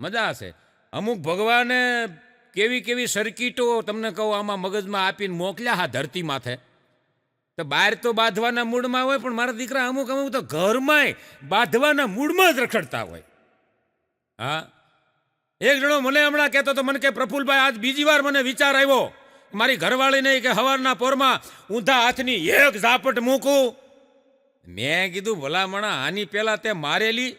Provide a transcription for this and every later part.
મજા હશે. અમુક ભગવાને કેવી કેવી સર્કિટો તમને કહું આમાં મગજમાં આપીને મોકલ્યા હા ધરતી માથે. તો બહાર તો બાંધવાના મૂડમાં હોય, પણ મારા દીકરા અમુક અમુક તો ઘરમાંય બાંધવાના મૂડમાં જ રખડતા હોય. હા, એક જણો મને હમણાં કહેતો તો, મને કે પ્રફુલભાઈ આજ બીજી વાર મને વિચાર આવ્યો, મારી ઘરવાળી નહીં કે હવારના પોરમાં ઊંધા હાથની એક ઝાપટ મૂકું. મેં કીધું ભલામણા આની પહેલાં તે મારેલી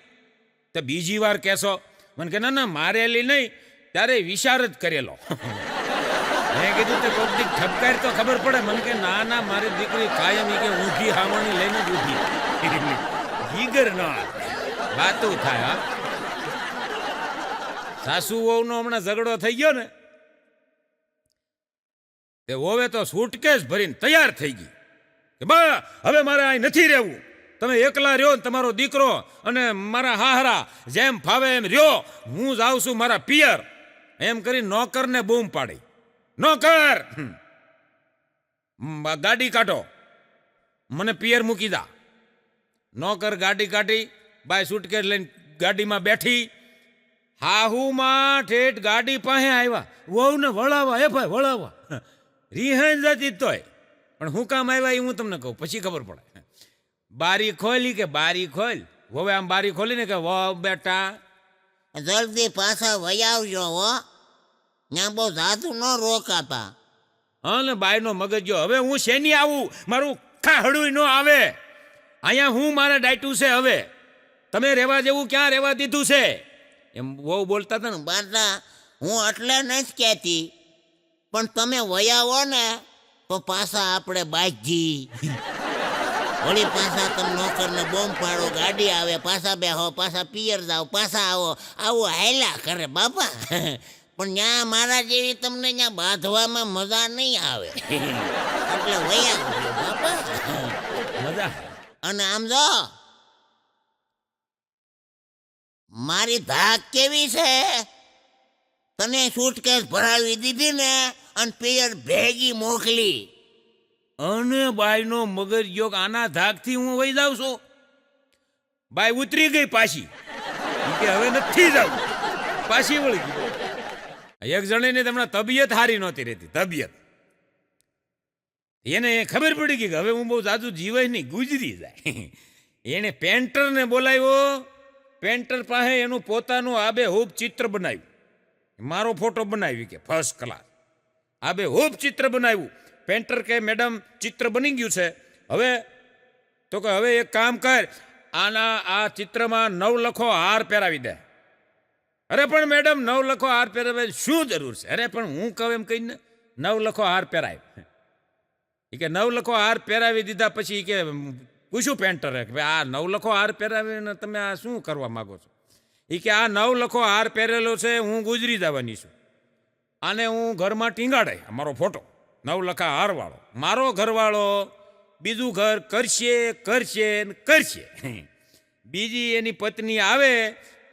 તે બીજી વાર કહેશો? મને કે ના ના મારેલી નહીં, ત્યારે વિચાર જ કરેલો. મેં કીધું તે કોક દીક ઠપકાર તો ખબર પડે. મને કે ના ના મારી દીકરી કાયમ કે ઊંઘી હાવણી લઈને જ ઊભી. જીગર ન વાતું થાય. હા, સાસુ વહુનો હમણાં ઝઘડો થઈ ગયો ને, તે વહુએ તો સૂટકેસ ભરીને તૈયાર થઈ ગઈ કે બા હવે મારે અહીં નથી રહેવું, તમે એકલા રહ્યો ને તમારો દીકરો અને મારા હાહરા જેમ ફાવે એમ રહ્યો, હું જાઉં છું મારા પિયર. એમ કરી નોકરને બૂમ પાડી, નોકર ગાડી કાઢો, મને પિયર મૂકી દા. નોકર ગાડી કાઢી, બાય સૂટકેસ લઈને ગાડીમાં બેઠી. હાહુમાં ઠેઠ ગાડી પાસે આવ્યા, વહુને વળાવવા, એ ભાઈ વળાવવા. રિહાઈ જતી તોય પણ હું કામ આવ્યા એ હું તમને કહું, પછી ખબર પડે. બારી ખોલી કે બારી ખોલ, હવે આમ બારી ખોલીને કે વાહ બેટા જલ્દી પાછા વયાવજો હો, ત્યાં બહુ જાદુ ન રોકાતા. હા ને બાયનો મગજો. હવે હું શેની આવું, મારું ખાહડું ન આવે. અહીંયા હું મારે ડાયટું છે. હવે તમે રહેવા જેવું ક્યાં રહેવા દીધું છે? એમ બહુ બોલતા હતા ને. બાદા હું એટલે નથી કહેતી, પણ તમે વયાવો ને તો પાછા આપણે બાજી વળી પાછા તમે નોકરને બોમ્બ પાડો, ગાડી આવે, પાછા બેહો, પાછા પિયર જાઓ, પાછા આવો, આવું હાયલા કરે બાપા. પણ ત્યાં મારા જેવી તમને ત્યાં બાંધવામાં મજા નહીં આવે. એટલે વયા બાપા મજા. અને આમ જો મારી ધાક કેવી છે, તને સૂટકેસ ભરાવી દીધી ને અને પિયર ભેગી મોકલી. અને બાઈનો મગજ ગયો કે આના ધાકથી હું વહી જાઉં છું. બાઈ ઉતરી ગઈ પાછી, કે હવે નથી જાવું, પાછી વળી ગઈ. એક જણીને તમને તબિયત સારી નહોતી રહેતી, તબિયત. એને ખબર પડી ગઈ કે હવે હું બહુ જાજુ જીવાય નહીં, ગુજરી જાય. એને પેન્ટરને બોલાવ્યો. પેન્ટર પાસે એનું પોતાનું આબેહૂબ ચિત્ર બનાવ્યું, મારો ફોટો બનાવી કે ફર્સ્ટ ક્લાસ આબેહૂબ ચિત્ર બનાવ્યું. પેન્ટર કે મેડમ ચિત્ર બની ગયું છે, હવે તો કે હવે એક કામ કર, આના આ ચિત્રમાં 9 લખો હાર પહેરાવી દે. અરે પણ મેડમ 9 લખો હાર પહેરાવે શું જરૂર છે? અરે પણ હું કહું એમ કહીને 9 લખો હાર પહેરાય. એ કે 9 લખો હાર પહેરાવી દીધા પછી કે પૂછ્યું પેન્ટરે કે આ 9 લખો હાર પહેરાવીને તમે આ શું કરવા માગો છો? એ કે આ 9 લખો હાર પહેરેલો છે, હું ગુજરી જવાની છું, આને હું ઘરમાં ટીંગાડે. મારો ફોટો 9 લખા હારવાળો, મારો ઘરવાળો બીજું ઘર કરશે કરશે ને કરશે. બીજી એની પત્ની આવે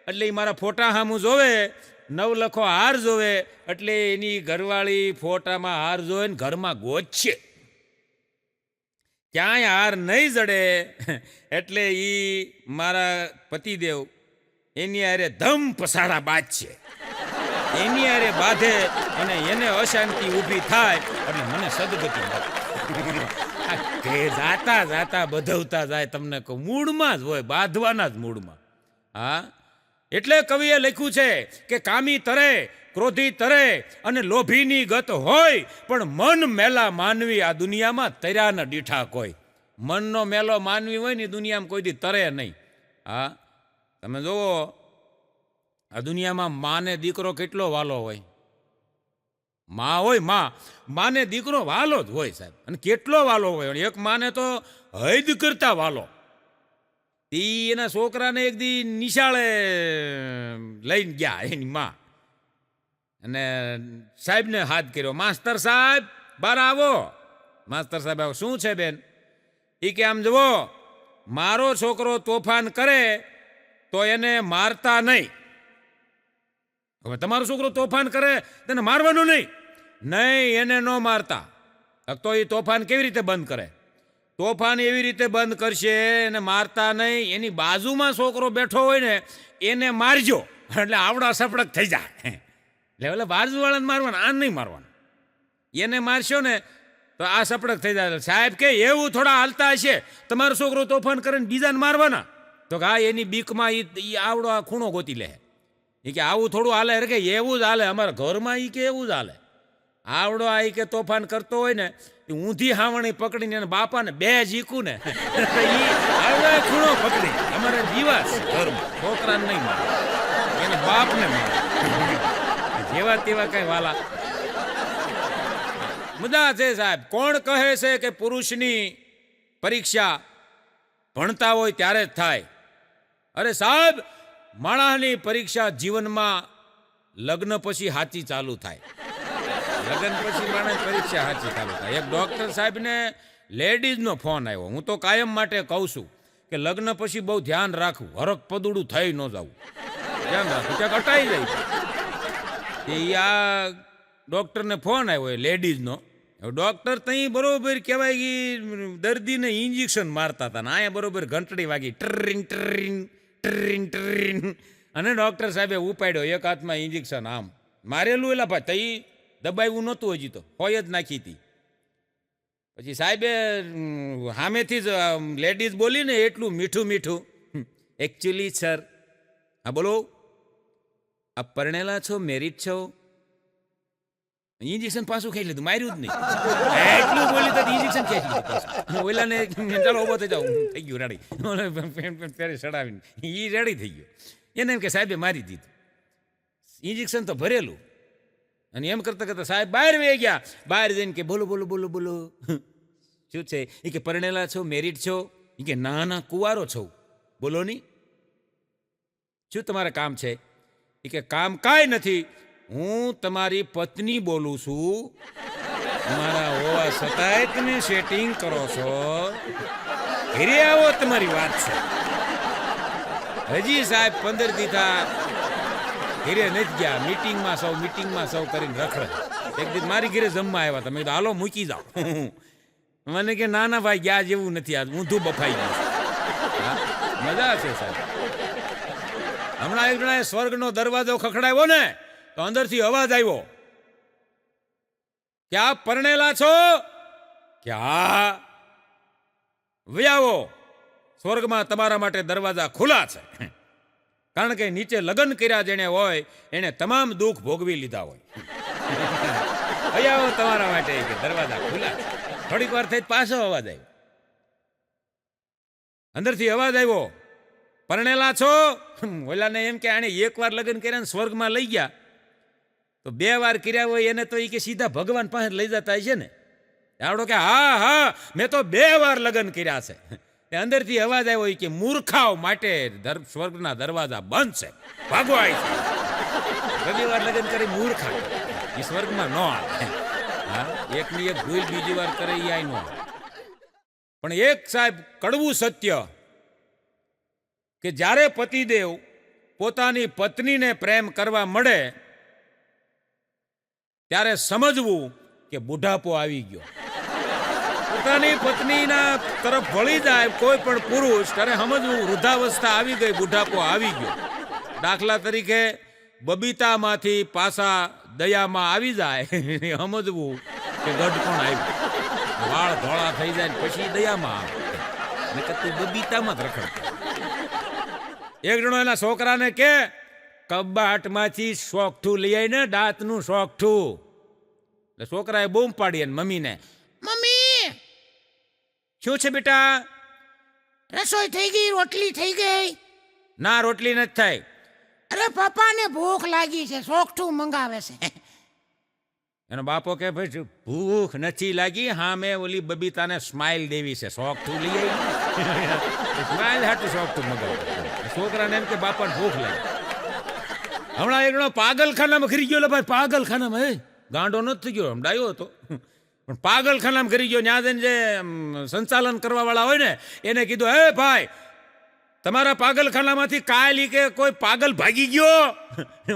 એટલે એ મારા ફોટા સામું જોવે, 9 લખો હાર જોવે એટલે એની ઘરવાળી ફોટામાં હાર જોવે ને ઘરમાં ગોચશે. ક્યાંય હાર નહીં જડે એટલે એ મારા પતિદેવ એની હારે ધમ પસાડા બાંધશે. એની હારે બાંધે અને એને અશાંતિ ઊભી થાય એટલે મને સદગતિ મળે. જાતા જાતા બધવતા જાય. તમને કહું મૂળમાં જ હોય, બાંધવાના જ મૂળમાં. હા, એટલે કવિએ લખ્યું છે કે કામી તરે, ક્રોધી તરે અને લોભીની ગત હોય, પણ મન મેલા માનવી આ દુનિયામાં તર્યા ન દીઠા કોઈ. મનનો મેલો માનવી હોય ને દુનિયામાં કોઈ દી તરે નહીં. હા, તમે જુઓ આ દુનિયામાં માને દીકરો કેટલો વાલો હોય. માં હોય, માને દીકરો વાલો જ હોય સાહેબ, અને કેટલો વાલો હોય. એક માને તો હૈદ કરતા વાલો. એના છોકરાને એક દી નિશાળે લઈને ગયા એની માં, અને સાહેબને હાથ કર્યો, માસ્તર સાહેબ બહાર આવો. માસ્તર સાહેબ આવો. શું છે બેન? એ કે આમ જુઓ, મારો છોકરો તોફાન કરે તો એને મારતા નહીં. હવે તમારો છોકરો તોફાન કરે તેને મારવાનું નહીં? નહીં, એને ન મારતા. તો એ તોફાન કેવી રીતે બંધ કરે? તોફાન એવી રીતે બંધ કરશે, એને મારતા નહીં. એની બાજુમાં છોકરો બેઠો હોય ને એને મારજો. એટલે આવડા સપડક થઈ જાય. એટલે ઓલા બાજુવાળાને મારવાના, આ નહીં મારવાના. એને મારશો ને તો આ સપડક થઈ જાય. સાહેબ કે એવું થોડા હાલતા હશે, તમારો છોકરો તોફાન કરે ને બીજાને મારવાના? તો કે હા, એની બીકમાં એ આવડો આ ખૂણો ગોતી લે. એ કે આવું થોડું હાલે? કે એવું જ હાલે અમારા ઘરમાં. એ કે એવું જ હાલે. આવડો આ કે તોફાન કરતો હોય ને, એ ઊંધી હાવણી પકડીને એને બાપાને બે જીકું ને આવડો ખૂણો પકડી અમારે જીવાસ ઘરમાં. છોકરાને નહીં મારે, એને બાપને મારે. જેવા તેવા કઈ વાલા મુદ્દા છે સાહેબ. કોણ કહે છે કે પુરુષની પરીક્ષા ભણતા હોય ત્યારે જ થાય? અરે સાહેબ, માણસની પરીક્ષા જીવનમાં લગ્ન પછી સાચી ચાલુ થાય. લગ્ન પછી માણસ પરીક્ષા સાચી ચાલુ થાય. એક ડોક્ટર સાહેબને લેડીઝનો ફોન આવ્યો. હું તો કાયમ માટે કહું છું કે લગ્ન પછી બહુ ધ્યાન રાખવું, હરક પદુડું થઈ ન જવું. ધ્યાન રાખવું, ક્યાંક અટાઈ જાય. એ આ ડોક્ટરને ફોન આવ્યો એ લેડીઝનો. ડોક્ટર તઈ બરોબર કહેવાય કે દર્દીને ઇન્જેક્શન મારતા હતા ને અહીંયા બરોબર ઘંટડી વાગી, ટ્રિંગ ટ્રિંગ ટ્રિંગ ટ્રિંગ. અને ડોક્ટર સાહેબે ઉપાડ્યો, એક હાથમાં ઇન્જેક્શન આમ મારેલું. એલા ભાઈ તઈ દબાવ્યું નહોતું હજી, તો હોય જ નાખી હતી. પછી સાહેબે સામેથી જ લેડીઝ બોલીને એટલું મીઠું મીઠું, એકચ્યુઅલી સર, હા બોલો, આપ પરણેલા છો, મેરિડ છો? ઇન્જેક્શન પાછું ખાઈ લીધું, માર્યું જ નહીં. એટલું બોલી તો ઇન્જેક્શન ખેંચી લીધું. ઓલાને ચાલો ઉભો થઈ જાવ, થઈ ગયું રેડી. ત્યારે ચડાવીને એ રેડી થઈ ગયો. એને એમ કે સાહેબે મારી દીધું. ઇન્જેક્શન તો ભરેલું. અને એમ કરતા કરતા સાહેબ બહાર વહી ગયા. બહાર જઈને કે બોલો બોલો બોલો બોલો, શું છે? એ કે પરણેલા છો, મેરિડ છો? એ કે ના ના, કુંવારો છો. બોલો નહીં, શું તમારે કામ છે? એ કે કામ કાંઈ નથી, હું તમારી પત્ની બોલું છું. મારા હોવા છતાંય તમે સેટિંગ કરો છો. ઘરે આવો, તમારી વાત છે. હજી સાહેબ 15 દી થા ઘરે નથી ગયા. મીટિંગમાં સૌ કરીને રખડે. એક દિવસ મારી ઘરે જમવા આવ્યા. તમે હાલો મૂકી જાઓ. મને કે ના ના ભાઈ, ગયા જેવું નથી. આ ઊંધું બફાઈ ગયું. મજા છે સાહેબ. હમણાં એક જણાએ સ્વર્ગનો દરવાજો ખખડાવ્યો ને, તો અંદરથી અવાજ આવ્યો કે આપ પરણેલા છો? કે હા. વ્યાવો, સ્વર્ગમાં તમારા માટે દરવાજા ખુલ્લા છે. કારણ કે નીચે લગ્ન કર્યા જેણે હોય એને તમામ દુઃખ ભોગવી લીધા હોય. વ્યાવો તમારા માટે કે દરવાજા ખુલ્લા છે. થોડીક વાર થઈ પાછો અવાજ આવ્યો. અંદરથી અવાજ આવ્યો, પરણેલા છો? ઓલાને એમ કે આને એક વાર લગ્ન કર્યા ને સ્વર્ગમાં લઈ ગયા, તો 2 વાર કર્યા હોય એને તો એ કે સીધા ભગવાન પાસે લઈ જતા છે ને. આવડો કે હા હા, મેં તો 2 વાર લગ્ન કર્યા છે. અંદરથી અવાજ આવ્યો કે મૂર્ખાઓ માટે સ્વર્ગના દરવાજા બંધ છે, ભાગવા છે. 2 વાર લગ્ન કરી મૂર્ખા એ સ્વર્ગમાં ન આવે. હા, એકની એક ભૂલ બીજી વાર કરે એ આઈ ન આવે. પણ એક સાહેબ કડવું સત્ય કે જ્યારે પતિદેવ પોતાની પત્નીને પ્રેમ કરવા મળે ત્યારે સમજવું કે બુઢાપો આવી ગયો. પોતાની પત્નીના તરફ વળી જાય કોઈ પણ પુરુષ, ત્યારે સમજવું વૃદ્ધાવસ્થા આવી ગઈ, બુઢાપો આવી ગયો. દાખલા તરીકે બબીતામાંથી પાછા દયામાં આવી જાય, સમજવું કે ગઢપણ આવ્યું. વાળ ધોળા થઈ જાય પછી દયામાં આવે, ને તું બબીતામાં જ રખડતો. એક જણો એના છોકરાને કે કબાટમાંથી શોખઠું લઈ આવીને, દાંતનું શોખઠું. એટલે છોકરાએ બૂમ પાડી અને મમ્મીને, મમ્મી શું છે બેટા? રસોઈ થઈ ગઈ, રોટલી થઈ ગઈ. ના, રોટલી નથી થાય. અરે પપ્પાને ભૂખ લાગી છે, શોખઠું મંગાવે છે. એનો બાપો કે ભાઈ ભૂખ નથી લાગી, હા મેં ઓલી બબીતાને સ્માઇલ દેવી છે, શોખઠું લઈ આવી. સ્માઇલ હાટું શોખઠું મંગાવે. છોકરાને એમ કે બાપાને ભૂખ લાગી. હમણાં એક પાગલખાનામાં ખરી ગયો. ભાઈ પાગલખાનામાં, હે ગાંડો નથી થઈ ગયો, ડાયો હતો પણ પાગલખાનામાં ખરી ગયો. ત્યાં જઈને જે સંચાલન કરવા વાળા હોય ને એને કીધું, હે ભાઈ તમારા પાગલખાનામાંથી કાયલી કે કોઈ પાગલ ભાગી ગયો?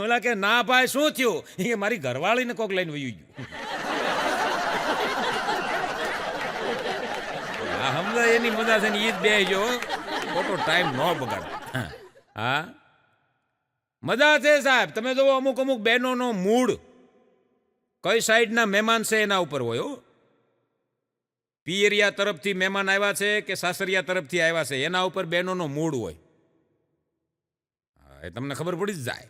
ઓલા કે ના ભાઈ, શું થયું? એ મારી ઘરવાળીને કોક લઈને વયું ગયું. હમણાં એની મજા છે ને ઈ જ બે જો ખોટો ટાઈમ ન બગાડ. હા, મજા છે સાહેબ. તમે જુઓ અમુક અમુક બહેનોનો મૂડ કઈ સાઈડના મહેમાન છે એના ઉપર હોય. હો, પિયરિયા તરફથી મહેમાન આવ્યા છે કે સાસરિયા તરફથી આવ્યા છે એના ઉપર બહેનોનો મૂડ હોય. એ તમને ખબર પડી જ જાય.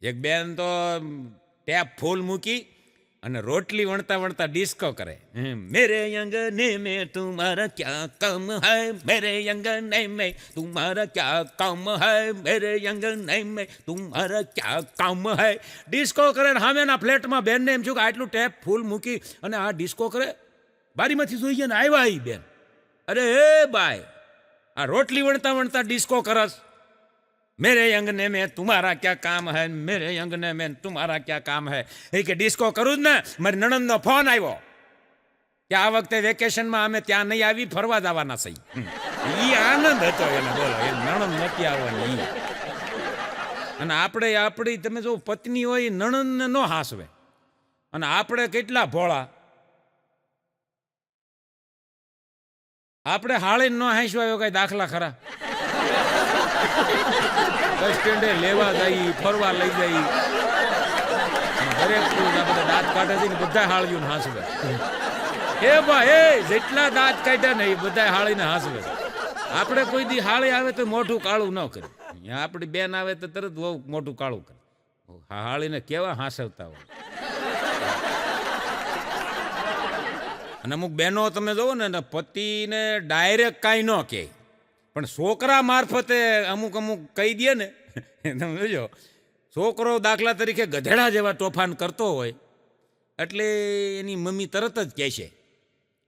એક બેન તો ટેપ ફૂલ મૂકી અને રોટલી વણતા વણતા ડિસ્કો કરે. મેરે અંગને મેં તુમારા ક્યા કામ હૈ, મેરે અંગને મેં તુમારા ક્યા કામ હૈ, મેરે અંગને મેં તુમારા ક્યા કામ હૈ. ડિસ્કો કરે ને સામેના ફ્લેટમાં બેનને એમ થયું કે આટલું ટેપ ફૂલ મૂકી અને આ ડિસ્કો કરે. બારીમાંથી જોઈએ ને આવ્યા એ બેન. અરે હે બાય, આ રોટલી વણતા વણતા ડિસ્કો કરસ. मेरे अंगने में तुम्हारा क्या काम है, मेरे अंगने में तुम्हारा क्या काम है. એ કે ડિસ્કો કરું જ ને. મારી નણંદનો ફોન આવ્યો કે આ વખતે વેકેશનમાં અમે ત્યાં નહીં આવી, ફરવા જવાના સહી. એ આનંદ હતો એને, બોલો, એ નણંદ નથી આવવાની. અને આપણે આપણી તમે જો પત્ની હોય નણંદને ન હાંસવે, અને આપણે કેટલા ભોળા, આપણે હાળીને ન હાંસવા એવો કઈ દાખલા ખરા? બસ સ્ટેન્ડે લેવા જઈ, ફરવા લઈ જઈ, દરેક બધા દાંત કાઢે છે ને બધા હાળ્યું ને હાંસવે. એ ભાઈ જેટલા દાંત કાઢ્યા ને એ બધા હાળીને હાંસવે. આપણે કોઈ દી હાળી આવે તો મોઢું કાળું ન કરે. આપણી બેન આવે તો તરત બહુ મોઢું કાળું કરે. હાળીને કેવા હાંસવતા હોય. અને અમુક બહેનો તમે જોવો ને પતિને ડાયરેક્ટ કાંઈ ન કહે, પણ છોકરા મારફતે અમુક અમુક કહી દે ને. તમે જોજો, છોકરો દાખલા તરીકે ગધેડા જેવા તોફાન કરતો હોય એટલે એની મમ્મી તરત જ કહે છે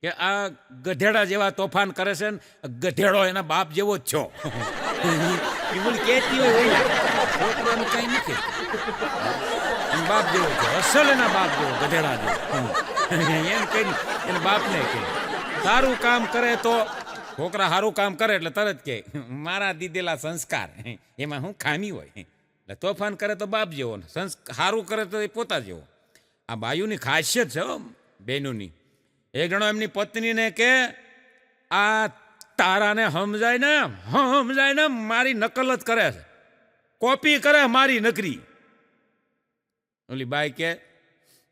કે આ ગધેડા જેવા તોફાન કરે છે ને ગધેડો એના બાપ જેવો જ છો. એ બોલી કહેતી હોય છોકરો એમ કઈ નથી, બાપ જેવો છો, અસલ એના બાપ જેવો, ગધેડા જેવો એમ કઈ એને બાપને કહે. સારું કામ કરે તો છોકરા સારું કામ કરે એટલે તરત કે મારા દીધેલા સંસ્કાર, એમાં શું ખામી હોય? એટલે તોફાન કરે તો બાપ જેવો, સારું કરે તો એ પોતા જેવો. આ બાયુની ખાસિયત છે બહેનોની. એક જણો એમની પત્નીને કે આ તારાને સમજાય ને મારી નકલ જ કરે છે, કોપી કરે મારી નકરી. ઓલી બાઈ કે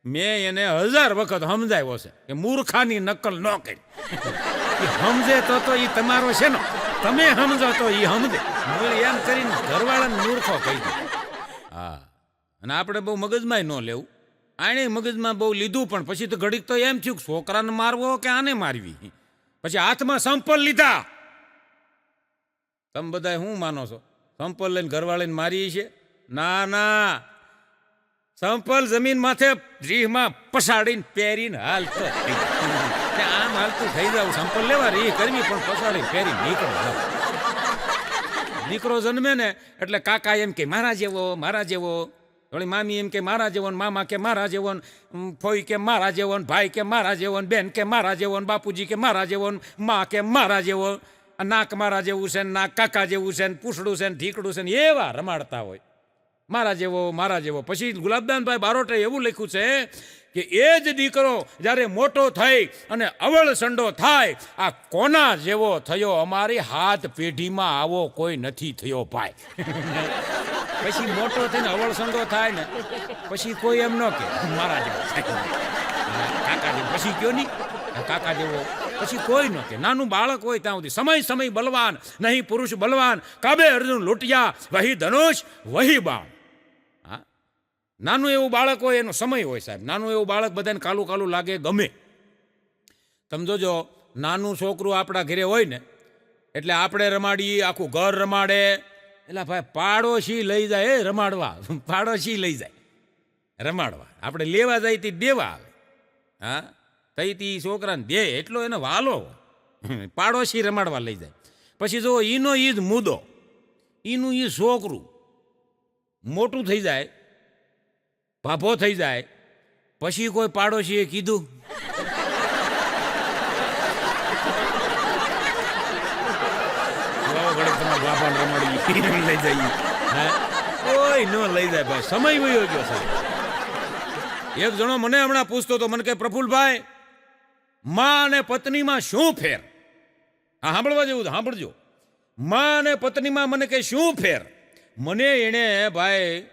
મેં એને 1000 વખત સમજાવ્યો છે કે મૂર્ખાની નકલ ન કરી. સમજે તો એ તમારો છે ને, તમે સમજો તો એ સમજે. એમ કરીને ઘરવાળાને મૂર્ખો કહી દે. હા, અને આપણે બહુ મગજમાં ન લેવું. આને મગજમાં બહુ લીધું, પણ પછી તો ઘડીક તો એમ થયું છોકરાને મારવો કે આને મારવી. પછી હાથમાં સંપલ લીધા. તમે બધા શું માનો છો? સંપલ લઈને ઘરવાળાને મારી છે? ના, સંપલ જમીન માથે રીહમાં પસાડીને પહેરીને હાલતો આમ હાલતું થઈ જાવ. સંપલ લેવા રીહ કરવી પણ પસાડીને પહેરીને નીકળો. દીકરો જન્મે ને એટલે કાકા એમ કે મારા જેવો, વળી મામી એમ કે મારા જેવો, મામા કે મારા જેવો, ફોઈ કે મારા જેવો, ભાઈ કે મારા જેવો, બેન કે મારા જેવો, બાપુજી કે મારા જેવો, મા કે મારા જેવો, નાક મારા જેવું છે, નાક કાકા જેવું છે, પૂછડું છે, ઢીકડું છે, એવા રમાડતા હોય. મારા જેવો. પછી ગુલાબદાનભાઈ બારોટે એવું લખ્યું છે કે એ જ દીકરો જ્યારે મોટો થઈ અને અવળ સંડો થાય, આ કોના જેવો થયો? અમારી હાથ પેઢીમાં આવો કોઈ નથી થયો ભાઈ. પછી મોટો થઈને અવળ સંડો થાય ને પછી કોઈ એમ ન કે મારા જેવો કાકા જેવો. પછી કયો નહીં કાકા જેવો, પછી કોઈ ન કે. નાનું બાળક હોય ત્યાં સુધી સમય બલવાન નહીં પુરુષ બલવાન, કાબે અર્જુન લૂંટિયા વહી ધનુષ વહી બાણ. નાનું એવું બાળક હોય એનો સમય હોય સાહેબ. નાનું એવું બાળક બધાને કાલું લાગે, ગમે. તમે જોજો, નાનું છોકરું આપણા ઘરે હોય ને એટલે આપણે રમાડીએ, આખું ઘર રમાડે. એટલે ભાઈ પાડોશી લઈ જાય રમાડવા, પાડોશી લઈ જાય રમાડવા. આપણે લેવા જાય તે દેવા આવે. હા, તઈથી છોકરાને દે એટલો એને વાલો હોય. પાડોશી રમાડવા લઈ જાય. પછી જો ઈનો ઈ જ મુદ્દો, ઈનું ઈ છોકરું મોટું થઈ જાય, ભાભો થઈ જાય, પછી કોઈ પાડોશીએ કીધું લઈ જઈએ, કોઈ ન લઈ જાય ભાઈ. સમય વયો ગયો સાહેબ. એક જણો મને હમણાં પૂછતો હતો, મને કે પ્રફુલભાઈ, માં અને પત્નીમાં શું ફેર? હા, સાંભળવા જેવું સાંભળજો. માં અને પત્નીમાં મને કે શું ફેર? મને એણે ભાઈ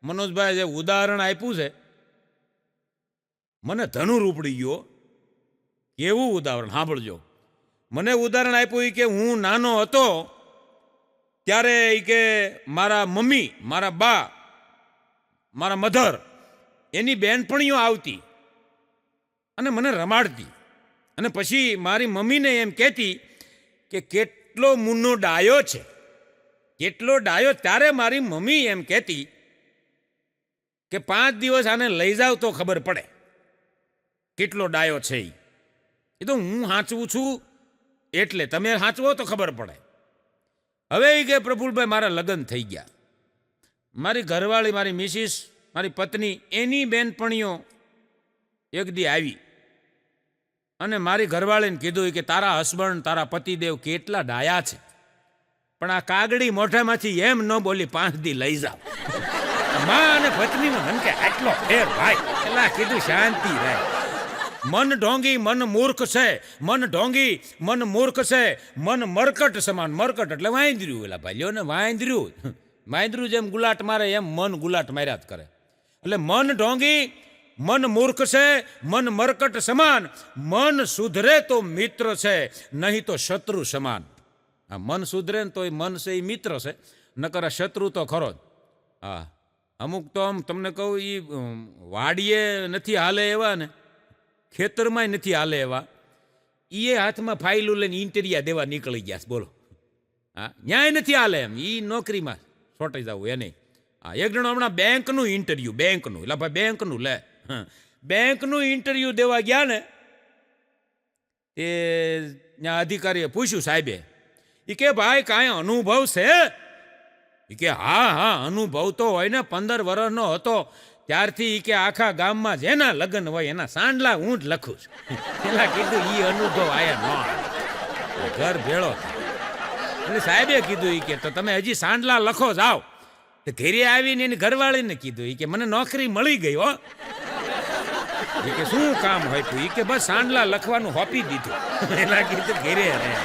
મનોજભાઈ જે ઉદાહરણ આપ્યું છે મને ધનુર ઉપડી ગયો. કેવું ઉદાહરણ સાંભળજો. મને ઉદાહરણ આપ્યું કે હું નાનો હતો ત્યારે કે મારા મમ્મી, મારા બા, મારા મધર એની બહેનપણીઓ આવતી અને મને રમાડતી, અને પછી મારી મમ્મીને એમ કહેતી કે કેટલો મુન્નો ડાયો છે, કેટલો ડાયો. ત્યારે મારી મમ્મી એમ કહેતી કે 5 દિવસ આને લઈ જાવ તો ખબર પડે કેટલો ડાયો છે. એ તો હું સાચવું છું એટલે તમે સાચવો તો ખબર પડે. હવે એ કે પ્રફુલભાઈ મારા લગ્ન થઈ ગયા, મારી ઘરવાળી, મારી મિસિસ, મારી પત્ની, એની બેનપણીઓ એક દી આવી અને મારી ઘરવાળીને કીધું કે તારા હસબન્ડ, તારા પતિદેવ કેટલા ડાયા છે, પણ આ કાગડી મોઢામાંથી એમ ન બોલી 5 દી લઈ જાવ. માં અને પત્નીમાં મને કે આટલો ફેર ભાઈ. એટલે કીધું શાંતિ રહે. મન ઢોંગી મન મૂર્ખ છે, મન ઢોંગી મન મૂર્ખ છે, મન મરકટ સમાન. મરકટ એટલે વાંદર્યું. એલા ભાઈ લ્યો ને, વાંદર્યું. વાંદર્યું જેમ ગુલાટ મારે એમ મન ગુલાટ માર્યા જ કરે. એટલે મન ઢોંગી મન મૂર્ખ છે, મન મરકટ સમાન. મન સુધરે તો મિત્ર છે, નહીં તો શત્રુ સમાન. આ મન સુધરે ને તો એ મન છે એ મિત્ર છે, નકર શત્રુ તો ખરો જ. હા, અમુક તો આમ તમને કહું એ વાડીએ નથી હાલે એવા ને, ખેતરમાં નથી હાલે એવા, એ હાથમાં ફાઇલું લઈને ઇન્ટેરિયા દેવા નીકળી ગયા છે. બોલો, હા, ન્યાય નથી હાલે એમ, એ નોકરીમાં છોટાઈ જવું એને. હા, એક જણો હમણાં બેંકનું ઇન્ટરવ્યુ, બેંકનું, એટલે ભાઈ બેંકનું લે, બેંકનું ઇન્ટરવ્યુ દેવા ગયા ને, એ ત્યાં અધિકારીએ પૂછ્યું સાહેબે, એ કે ભાઈ કાંઈ અનુભવ છે? એ કે હા હા અનુભવ તો હોય ને, 15 વર્ષનો હતો ત્યારથી કે આખા ગામમાં જેના લગ્ન હોય એના સાંડલા હું જ લખું છું. પેલા કીધું ઈ અનુભવ આયા ન ઘર ભેળો. એટલે સાહેબે કીધું કે તો તમે હજી સાંડલા લખો જાઓ. તો ઘેરે આવીને એની ઘરવાળીને કીધું કે મને નોકરી મળી ગઈ હો. એ કે શું કામ હોય? એ કે બસ સાંડલા લખવાનું હોપી દીધું. એના કીધું ઘેરે રહે.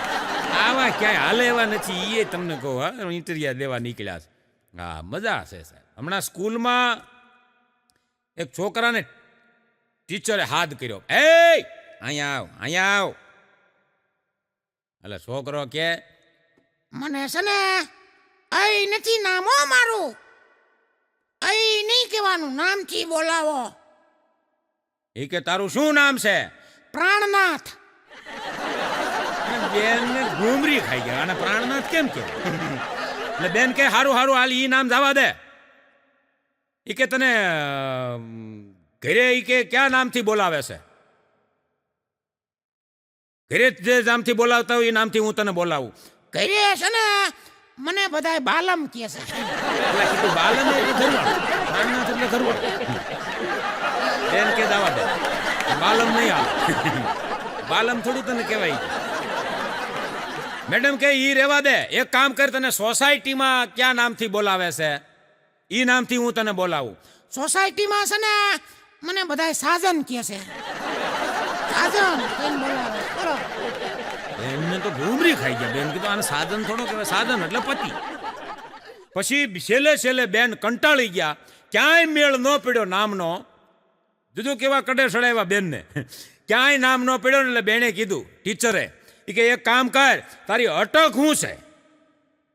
આવા ક્યાંય હાલે એવા નથી. એ તમને કહું, હા, ઇન્ટરવ્યુ દેવા નીકળ્યા છે. હા, મજા છે સાહેબ. હમણાં સ્કૂલમાં એક છોકરાને ટીચરે હાથ કર્યો, એ અહીંયા આવ, અહીંયા આવ. એટલે છોકરો કે મને છે ને અહીં નથી નામ હો મારું, અહીં નહીં કહેવાનું, નામથી બોલાવો. એ કે તારું શું નામ છે? પ્રાણનાથ. બેન ઘૂમરી ખાઈ ગયા, અને પ્રાણનાથ કેમ કે? એટલે બેન કે હારું હારું હાલ ઈ નામ જવા દે. એ કે તને ઘરે ઈ કે ક્યાં નામથી બોલાવે છે? ઘરે જે નામથી બોલાવતા હોય એ નામથી હું તને બોલાવું. ઘરે છે ને મને બધાય બાલમ કહે છે. એટલે કીધું બાલમ એટલે ઘરવાળો, પ્રાણનાથ એટલે ઘરવાળો. બેન કે જવા દે, બાલમ નહીં આવે. બાલમ થોડું તને કહેવાય. મેડમ કે ઈ રેવા દે, એક કામ કર, તને સોસાયટીમાં ક્યાં નામથી બોલાવે છે ઈ નામથી હું તને બોલાવું. સોસાયટીમાં છે ને મને બધાય સાજન કહે છે. સાજન કહીને બોલાવે. બરો એમને તો ઘૂમરી ખાઈ ગયા. બેન કીધું આને સાધન થોડો કહેવાય, સાધન એટલે પતિ. પછી છેલ્લે છેલ્લે બેન કંટાળી ગયા, ક્યાંય મેળ ન પડ્યો નામનો. જુદું કેવા કડે સડાવ્યા બેનને, ક્યાંય નામ ન પડ્યો ને. એટલે બેને કીધું ટીચરે કે એક કામ કર, તારી અટક શું છે?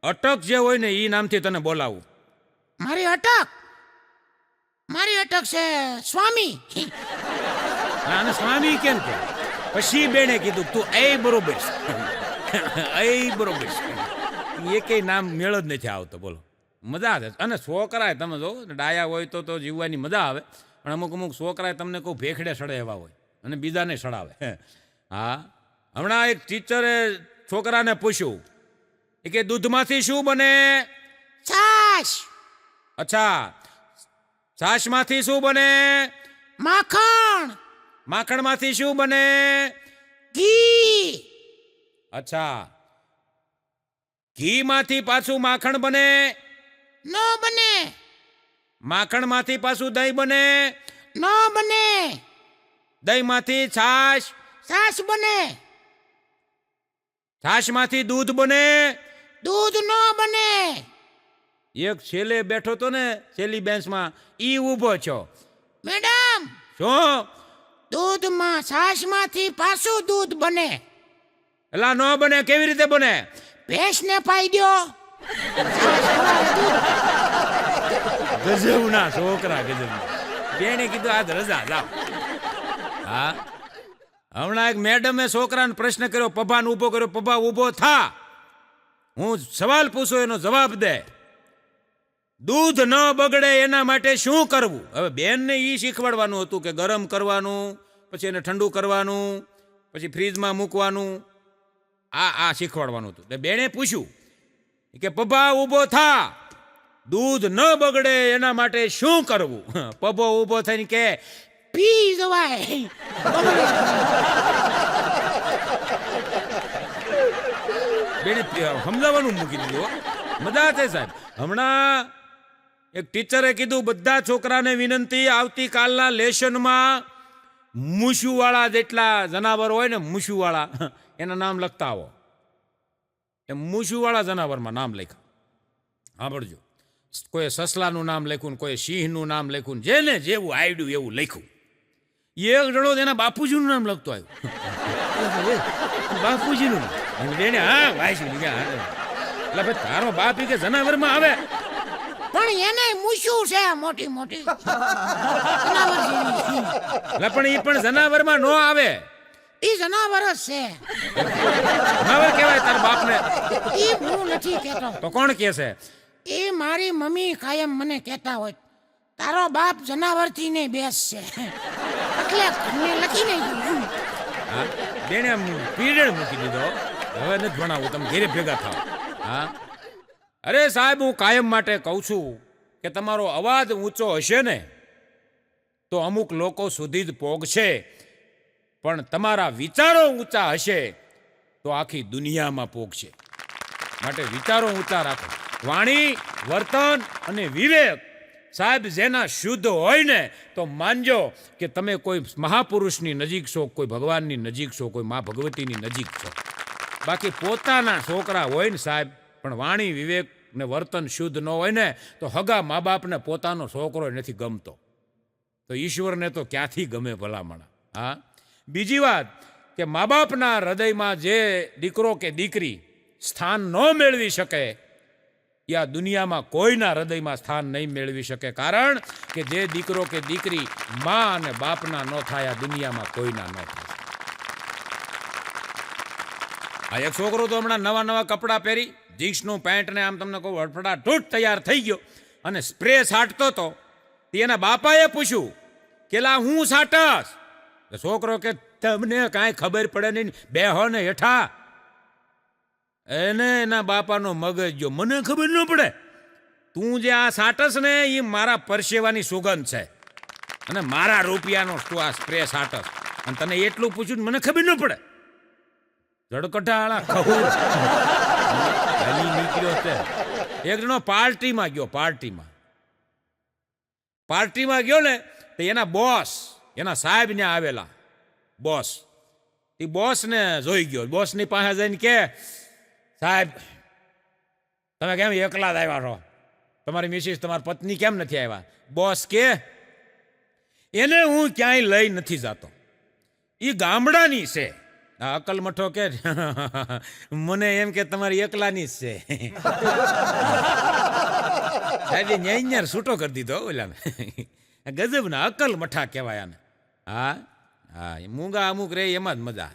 અટક જે હોય ને એ નામથી તને બોલાવું. મારી અટક છે સ્વામી. આને સ્વામી કેમ કે? પછી બેને કીધું તું એ બરોબર છે, એ બરોબર છે. એકેય નામ મેળ જ નથી આવતો. બોલો, મજા આવે. અને છોકરાએ તમે જો ડાયા હોય તો જીવવાની મજા આવે, પણ અમુક અમુક છોકરાએ તમને કહું ભેખડે સડે એવા હોય અને બીજાને સડાવે. હા, હમણાં એક ટીચરે છોકરાને પૂછ્યું કે દૂધમાંથી શું બને? છાશ. અચ્છા, છાશમાંથી શું બને? માખણ. માખણમાંથી શું બને? ઘી. અચ્છા, ઘીમાંથી પાછું માખણ બને? નો બને. માખણમાંથી પાછું દહીં બને? નો બને. દહીંમાંથી છાશ? છાશ બને. છાશમાંથી દૂધ બને. દૂધ ન બને. એક છેલ્લે બેઠો તો ને છેલ્લી બેન્ચમાં, ઈ ઊભો છો. મેડમ, શું? દૂધમાં છાશમાંથી પાછું દૂધ બને. એલા ન બને, કેવી રીતે બને? ભેંસને પાઈ દ્યો. ગજબના છોકરા, ગજબના. બેને કીધું આજ રજા જાઓ. હા, હમણાં એક મેડમે છોકરાને પ્રશ્ન કર્યો, પપ્પાને ઊભો કર્યો, પપ્પા ઊભો થા, હું સવાલ પૂછું એનો જવાબ દે. દૂધ ન બગડે એના માટે શું કરવું? હવે બેનને ઈ શીખવાડવાનું હતું કે ગરમ કરવાનું, પછી એને ઠંડુ કરવાનું, પછી ફ્રીજમાં મૂકવાનું, આ શીખવાડવાનું હતું. એટલે બેને પૂછ્યું કે પપ્પા ઊભો થા, દૂધ ન બગડે એના માટે શું કરવું? પપ્પો ઊભો થઈને કે પી જવાય. બેને સમજાવવાનું મૂકી દીધું. મજા છે સાહેબ. હમણાં એક ટીચરે કીધું બધા છોકરાને વિનંતી, આવતીકાલના લેશનમાં મૂછુવાળા જેટલા જનાવર હોય ને, મૂછુવાળા, એના નામ લખતા આવો. એ મૂછુવાળા જનાવરમાં નામ લખ્યા. સાંભળજો, કોઈ સસલાનું નામ લખ્યું, કોઈ સિંહનું નામ લખ્યું, જેને જેવું આવડ્યું એવું લખ્યું. એક જણો એના બાપુજીનું નામ લખતો આવ્યો. બાપુજીનું બેને હા વાંચ્યું. એટલે ભાઈ તારો બાપ કે જનાવરમાં આવે, પણ એને મૂછું છે મોટી મોટી. જનાવર જેવી. એટલે પણ ઈ પણ જનાવરમાં નો આવે. ઈ જનાવર જ છે. જનાવર કહેવાય તારા બાપને? ઈ હું નથી કહેતો. તો કોણ કહે છે? એ મારી મમ્મી કાયમ મને કહેતા હોય, તારો બાપ જનાવરથી ને બેસ છે. એટલે મેં લખી નહીં દીધું. હા, બેને પીરિયડ મૂકી દીધો. હવે નથી ભણાવું, તમે ઘેરે ભેગા થાવ. હા, અરે સાહેબ, હું કાયમ માટે કહું છું કે તમારો અવાજ ઊંચો હશે ને તો અમુક લોકો સુધી જ પહોંચશે, પણ તમારા વિચારો ઊંચા હશે તો આખી દુનિયામાં પહોંચશે. માટે વિચારો ઊંચા રાખો. વાણી, વર્તન અને વિવેક સાહેબ જેના શુદ્ધ હોય ને તો માનજો કે તમે કોઈ મહાપુરુષની નજીક છો, કોઈ ભગવાનની નજીક છો, કોઈ મા ભગવતીની નજીક છો. બાકી પોતાના છોકરા હોય ને સાહેબ, પણ વાણી, વિવેક ને વર્તન શુદ્ધ ન હોય ને તો હગા મા બાપને પોતાનો છોકરો નથી ગમતો, તો ઈશ્વરને તો ક્યાંથી ગમે ભલામણા. હા, બીજી વાત કે મા બાપના હૃદયમાં જે દીકરો કે દીકરી સ્થાન ન મેળવી શકે, યા દુનિયામાં કોઈના હૃદયમાં સ્થાન નહીં મેળવી શકે. કારણ કે જે દીકરો કે દીકરી મા અને બાપના ન થાય, આ દુનિયામાં કોઈના ન થાય. આ એક છોકરો તો હમણાં નવા નવા કપડાં પહેરી, જીન્સનું પેન્ટ ને આમ તમને કહું હડફડા ઢૂંઢ તૈયાર થઈ ગયો અને સ્પ્રે છાંટતો હતો. એના બાપાએ પૂછ્યું કે લા હું છાંટસ? છોકરો કે તમને કાંઈ ખબર પડે નહીં, બેહો ને હેઠા. એને એના બાપાનો મગજ જો, મને ખબર ન પડે, તું જે આ છાંટસ ને એ મારા પરસેવાની સુગંધ છે અને મારા રૂપિયાનો તું આ સ્પ્રે છાંટસ, અને તને એટલું પૂછ્યું મને ખબર ન પડે. જડકટાળા ખબર નીકળ્યો છે. એક જણો પાર્ટીમાં ગયો ને તો એના બોસ, એના સાહેબ ને આવેલા બોસ, એ બોસને જોઈ ગયો. બોસની પાસે જઈને કે સાહેબ તમે કેમ એકલા જ આવ્યા છો, તમારી મિસિસ તમારી પત્ની કેમ નથી આવ્યા? બોસ કે એને હું ક્યાંય લઈ નથી જતો, એ ગામડાની છે. અકલ મઠો કે મને એમ કે તમારી એકલાની જ છે. સાહેબ ન્યાર છૂટો કરી દીધો ઓલાને. ગજબના અકલ મઠા કહેવાય આને. હા હા, એ મૂંગા અમુક રે એમાં જ મજા.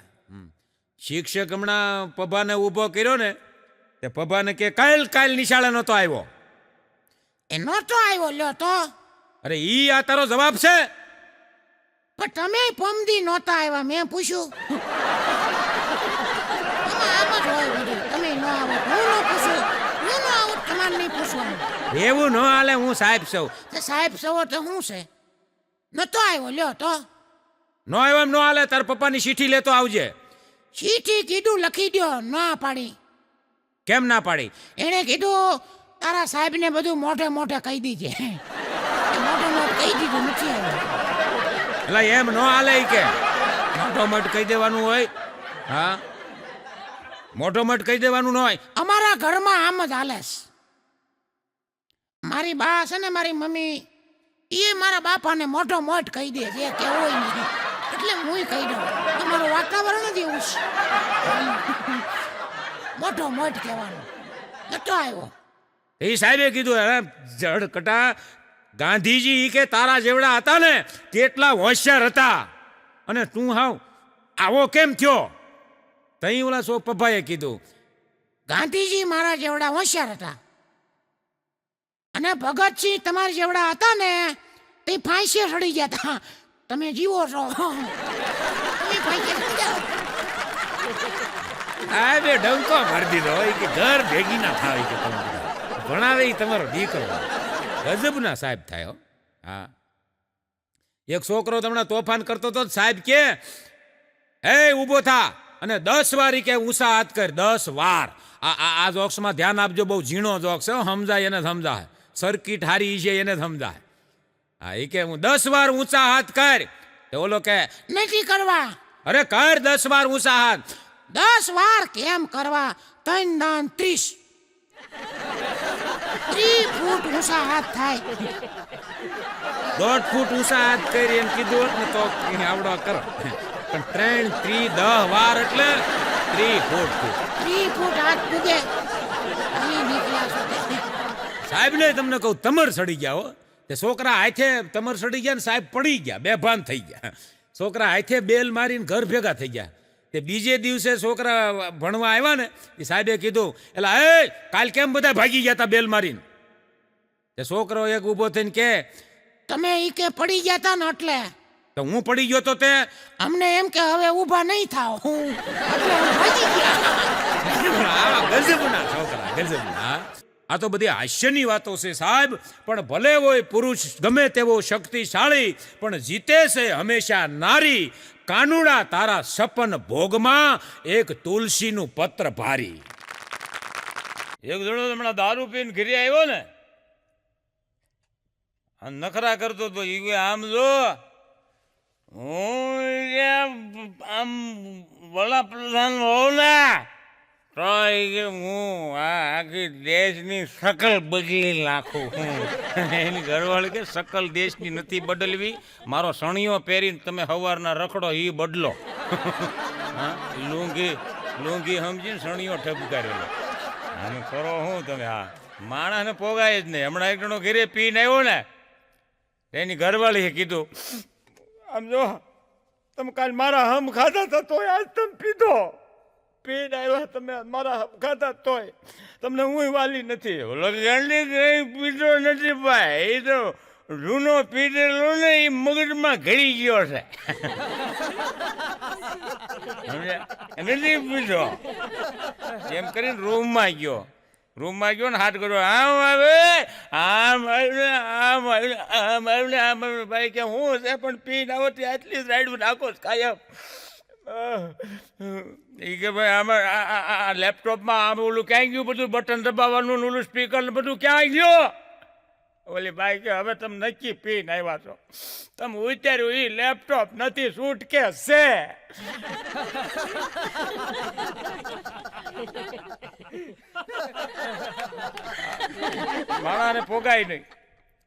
શિક્ષક હમણાં પભાને ઊભો કર્યો ને તે પભાને કે કાલ નિશાળે નહોતો આવ્યો. એ નહોતો આવ્યો લ્યો તો. અરે ઈ આ તારો જવાબ છે? પણ તમે પમદી નહોતા આવ્યા, મેં પૂછ્યું. આમ જ હોય બધું. તમે ન આવો, હું ન પૂછું, હું ન આવું, તમારે નહીં પૂછવાનું. એવું ન હાલે, હું સાહેબ સૌ. સાહેબ સવો તો શું છે? નહોતો આવ્યો લ્યો તો. ન આવ્યો એમ ન હાલે, તાર પપ્પાની ચીઠી લેતો આવજે. ચીઠી કીધું લખી દો, ના પાડી. કેમ ના પાડી? એણે કીધું તારા સાહેબને બધું મોઢે મોઢે કહી દીજે. મોઢે મોઢ કહી દીધું, નથી આવ્યો. એટલે એમ ન હાલે કે મોટો મોટ કહી દેવાનું હોય. હા, મોટો મટ કહી દેવાનું ન હોય. અમારા ઘરમાં આમ જ હાલે છે. મારી બા છે ને મારી મમ્મી એ મારા બાપાને મોટો મોટ કહી દે જે કેવો નહીં એટલે હું કહી દઉં તમારું વાતાવરણ જ એવું છે મોટો મોટ કહેવાનું નતો આવ્યો. એ સાહેબે કીધું હવે જડકટા ગાંધીજી ઈ કે તારા જેવડા હતા ને કેટલા હોશિયાર હતા અને તું હાવ આવો કેમ થયો. તઈ ઓલા સો પપ્પાએ કીધું ગાંધીજી મારા જેવડા હોશિયાર હતા અને ભગતસિંહ તમારા જેવડા હતા ને તે ફાંસીએ સડી ગયા હતા. તમે જીવો છો તમે ફાંસીએ સડી જાઓ. સાહેબે ડંકો મારી દીધો હોય કે ઘર ભેગી ના થાય કે તમારે ભણાવે ઈ તમારો દીકરો ગજબના સાહેબ થાય હો. હા એક છોકરો તમને તોફાન કરતો તો સાહેબ કે હે ઊભો થા અને 10 વાર ઈ કે ઊંચા હાથ કર 10 વાર. આ જોક્સમાં ધ્યાન આપજો બહુ ઝીણો જોક્સ છે સમજાય એને સમજાય સર્કિટ હારી છે એને સમજાય. હા એ કે હું 10 વાર ઊંચા હાથ કર તો ઓલો કે નથી કરવા. અરે કર 10 વાર ઊંચા હાથ. 10 વાર કેમ કરવા 3 દાન 30 ફૂટ ઊંચા હાથ થાય. 1.5 ફૂટ ઊંચા હાથ કરી એમ કીધું હોત ને તો આવડો કરો પણ 3 3 10 વાર એટલે 3 ફૂટ. 3 ફૂટ હાથ પૂગે અહીં નીકળ્યા છો તે. સાહેબ ને તમને કહું તમર સડી ગયા હો. તે છોકરા હાથે તમર સડી ગયા ને સાહેબ પડી ગયા બેભાન થઈ ગયા. છોકરા હાથે બેલ મારીને ઘર ભેગા થઈ ગયા. તે બીજે દિવસે છોકરા ભણવા આવ્યા ને એ સાહેબે કીધું એટલે એ કાલ કેમ બધા ભાગી ગયા હતા બેલ મારીને. તે છોકરો એક ઊભો થઈને કે તમે ઈ કે પડી ગયા તા ને એટલે તો હું પડી ગયો તો તે અમને એમ કે હવે ઊભા નહીં થાવ હું એટલે અમે ભાગી ગયા. ગજબના છોકરા ગજબના. આ તો બધી હાસ્યની વાતો છે સાહેબ પણ ભલે હોય પુરુષ ગમે તેવો શક્તિશાળી પણ જીતે છે હંમેશા નારી. કાનુડા તારા સપન ભોગમાં એક તુલસીનું પત્ર ભારી. એક જણો હમણાં દારૂ પીને ઘરે આવ્યો ને નખરા કરતો તો ઈ આમ જો હું આમ વડાપ્રધાન હોઉં ને તો હું આખી દેશની શકલ બદલી નાખું. એની ઘરવાળી કે શકલ દેશની નથી બદલવી મારો સણિયો પહેરીને તમે સવારના રખડો એ બદલો. લુંગી લુંગી સમજીને સણિયો ઠપકારેલો આમ કરો હું તમે. હા માણસને પોગાય જ નહીં. હમણાં એક જણો ઘરે પીને આવ્યો ને એની ઘરવાળીએ કીધું આમ જો તમે કાલ મારા હમ ખાધા હતા તોય આજ તમે પીધો પીને આવ્યા તમે મારા હમ ખાધા તોય તમને હું વાલી નથી. ગંડી કઈ પીધો નથી ભાઈ એ તો જૂનો પીધેલો ને એ મગજમાં ઘડી ગયો છે. નથી પીધો એમ કરીને રૂમમાં ગયો ને હાથ કર્યો આમ આવે આમ આમ આમ આમ ભાઈ કે હું છે પણ પીને આવો તે આટલી જ રાઈડ નાખો કાયમ. એ કે ભાઈ આમાં લેપટોપમાં આમ ઓલું ક્યાં ગયું બધું બટન દબાવવાનું ઓલું સ્પીકર ને બધું ક્યાં ગયું. ઓલી ભાઈ કે હવે તમે નક્કી પીને આવ્યા છો તમે ઉતાર્યું એ લેપટોપ નથી સૂટકેસ છે. માણાને પોગાય નહીં.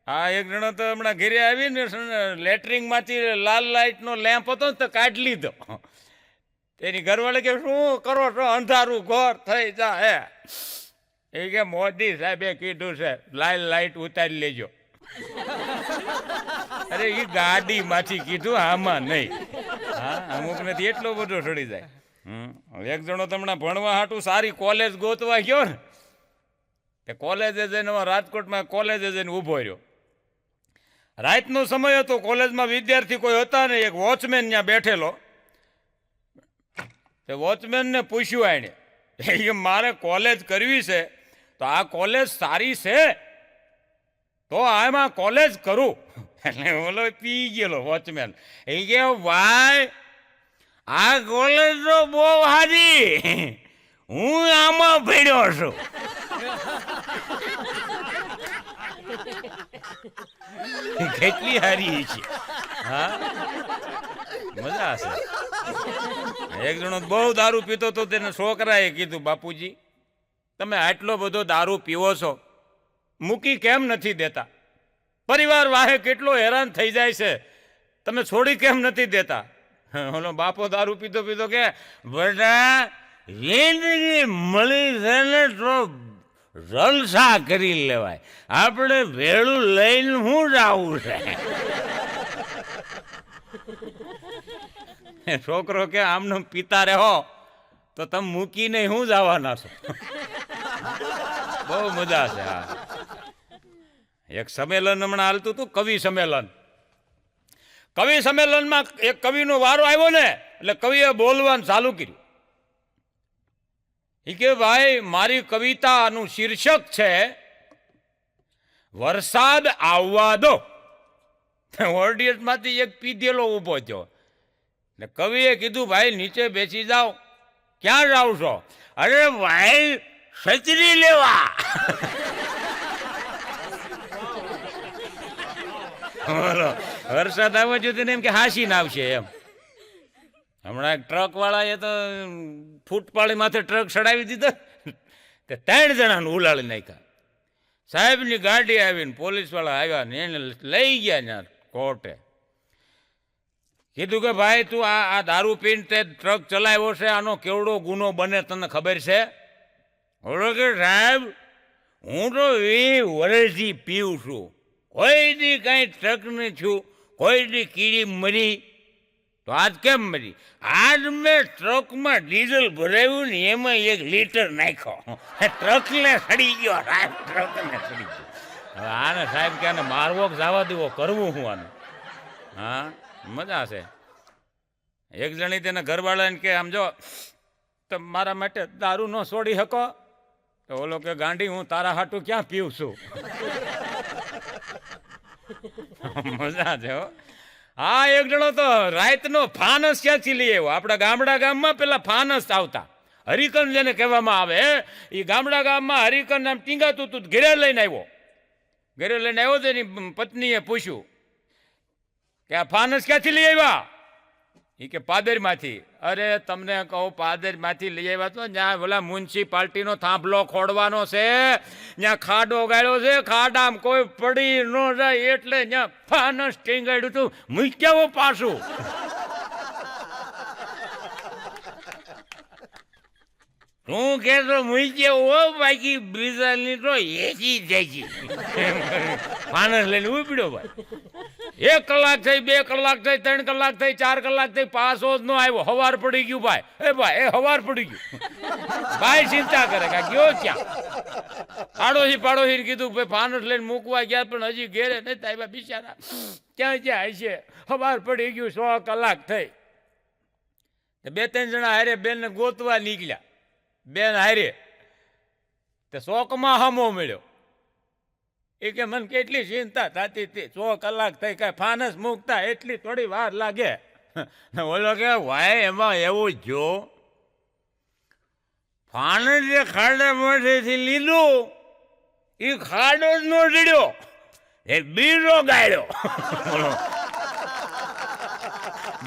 હા એક જણો તો હમણાં ઘરે આવીને લેટરિંગ માંથી લાલ લાઈટ નો લેમ્પ હતો ને તો કાઢી લીધો. તેની ઘરવાળી કે શું કરો છો અંધારું ઘોર થઈ જાય. એ કે મોદી સાહેબે કીધું છે લાલ લાઈટ ઉતારી લેજો. અરે એ ગાડી માંથી કીધું આમાં નહીં. હા અમુક નથી એટલો બધો ચડી જાય. એક જણો તમને ભણવા હાટું સારી કોલેજ ગોતવા ગયો ને તે કોલેજે જઈને રાજકોટમાં કોલેજે જઈને ઊભો રહ્યો. રાતનો સમય હતો કોલેજમાં વિદ્યાર્થી કોઈ હતા ને એક વોચમેન ત્યાં બેઠેલો. તે વોચમેનને પૂછ્યું આણે કે મારે કોલેજ કરવી છે તો આ કોલેજ સારી છે તો આમાં કોલેજ કરું. એટલે ઓલો પી ગયેલો વોચમેન એ કે ભાઈ આ કોલેજ તો બહુ સારી હું આમાં ભણ્યો છું. કેટલી સારી છે. હા મજા હશે. એક જણો બહુ દારૂ પીતો તો તેને છોકરાએ કીધું, બાપુજી તમે આટલો બધો દારૂ પીવો છો, મૂકી કેમ નથી દેતા? પરિવાર વાહે કેટલો હેરાન થઈ જાય છે, તમે છોડી કેમ નથી દેતા? ઓલો બાપો દારૂ પીતો પીતો કે, બેટા જિંદગી મળી છે ને તો જલસા કરી લેવાય, આપણે ભેળું લઈને શું જાવું છે? છોકરો કે આમનો પિતા રહો તો તમે મૂકીને શું જવાના છો? બહુ મજા છે. હા, એક સંમેલન હમણાં હાલતું હતું, કવિ સંમેલન. કવિ સંમેલનમાં એક કવિનો વારો આવ્યો ને એટલે કવિએ બોલવાનું ચાલુ કર્યું. એ કે ભાઈ મારી કવિતાનું શીર્ષક છે વરસાદ આવવા દો. ઓડિયન્સમાંથી એક પીધેલો ઊભો થયો. એટલે કવિએ કીધું, ભાઈ નીચે બેસી જાઓ. ક્યાં જાવ છો? અરે ભાઈ છત્રી લેવા. વરસાદ આવવા જોઈએ એમ કે હાસીને આવશે એમ. હમણાં ટ્રક વાળાએ તો ફૂટપાળી માથે ટ્રક ચડાવી દીધો, તે 3 જણાને ઉલાળી નાખ્યા. સાહેબની ગાડી આવીને પોલીસ વાળા આવ્યા ને એને લઈ ગયા ત્યાં કોર્ટે. કીધું કે ભાઈ તું આ દારૂ પીને તે ટ્રક ચલાવ્યો છે, આનો કેવડો ગુનો બને તને ખબર છે? ઓલો કે સાહેબ હું તો 20 વર્ષથી પીવું છું, કોઈ દી કાંઈ ટ્રક નહીં છું, કોઈ દી કીડી મરી. તો આજ કેમ મરી? આજ મેં ટ્રકમાં ડીઝલ ભરાવ્યું ને એમાં 1 લીટર નાખ્યો, ટ્રકને સડી ગયો સાહેબ, ટ્રકને સડી ગયો. હવે આને સાહેબ કે આને મારવો કે જવા દેવો, કરવું હું આને? હા, મજા છે. એક જણી તેના ઘરવાળાને કે આમ જો તમે મારા માટે દારૂ ન છોડી શકો? તો ઓલો કે ગાંડી હું તારા હાટું ક્યાં પીવું છું? મજા છે હો. હા, એક જણો તો રાતનો ફાનસ ક્યાંથી લઈ આવ્યો. આપણા ગામમાં પેલા ફાનસ આવતા, હરિકન જેને કહેવામાં આવે, એ ગામડા ગામમાં હરિકન નામ ટીંગાતું તું, ઘેરે લઈને આવ્યો. ઘેરે લઈને આવ્યો તો એની પત્નીએ પૂછ્યું કે આ ફાનસ ક્યાંથી લઈ આવ્યા? એ કે પાદરમાંથી. અરે તમને કહું, પાદરમાંથી લઈ આવ્યા તો જ્યાં ઓલા મ્યુનિસિપાલિટીનો થાંભલો ખોડવાનો છે, ત્યાં ખાડો ગાળ્યો છે, ખાડામાં કોઈ પડી ન જાય એટલે ત્યાં ફાનસ ટીંગાડ્યું હતું, મૂક્યા પાછું. હું કહેતો મૂક્યા બાકી બ્રિઝાલની તો એસી જાય. ફાનસ લઈને ઉપડ્યો ભાઈ. 1 કલાક થઈ, 2 કલાક થઈ, 3 કલાક થઈ, 4 કલાક થઈ, પાછો જ ન આવ્યો. હવાર પડી ગયું ભાઈ. ભાઈ એ હવાર પડી ગયું. ભાઈ ચિંતા કરે કે ગયો ક્યાં? પાડોશી કીધું ભાઈ ફાનસ લઈને મૂકવા ગયા પણ હજી ઘેરે નથી આવ્યા બિચારા. ક્યાં છે? હવાર પડી ગયું, 100 કલાક થઈ. 2-3 જણા હારે બેનને ગોતવા નીકળ્યા. બેન હારે તે શોકમાં હમો મળ્યો. એ કે મને કેટલી ચિંતા થતી હતી, 100 કલાક થઈ, કાંઈ ફાનસ મૂકતા એટલી થોડી વાર લાગે. ઓલો કે ભાઈ એમાં એવું જો ફાનસ જે ખાડા મોઢેથી લીધું એ ખાડો જ નો જડ્યો, એ બીજો ગાળ્યો.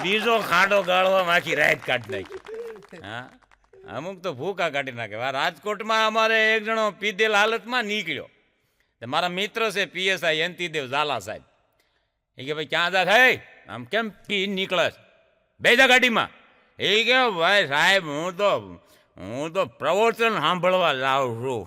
બીજો ખાડો ગાળવા આખી રાત કાઢી નાખી. હા, અમુક તો ભૂકા કાઢી નાખે. રાજકોટમાં અમારે એક જણો પીધેલ હાલતમાં નીકળ્યો. મારા મિત્ર છે પીએસઆઈ યંતીદેવ ઝાલા સાહેબ. એ કે ભાઈ ક્યાં જા થાય? આમ કેમ પી નીકળે? બેજા ગાડીમાં. એ કે ભાઈ સાહેબ હું તો પ્રવચન સાંભળવા જાઉં છું.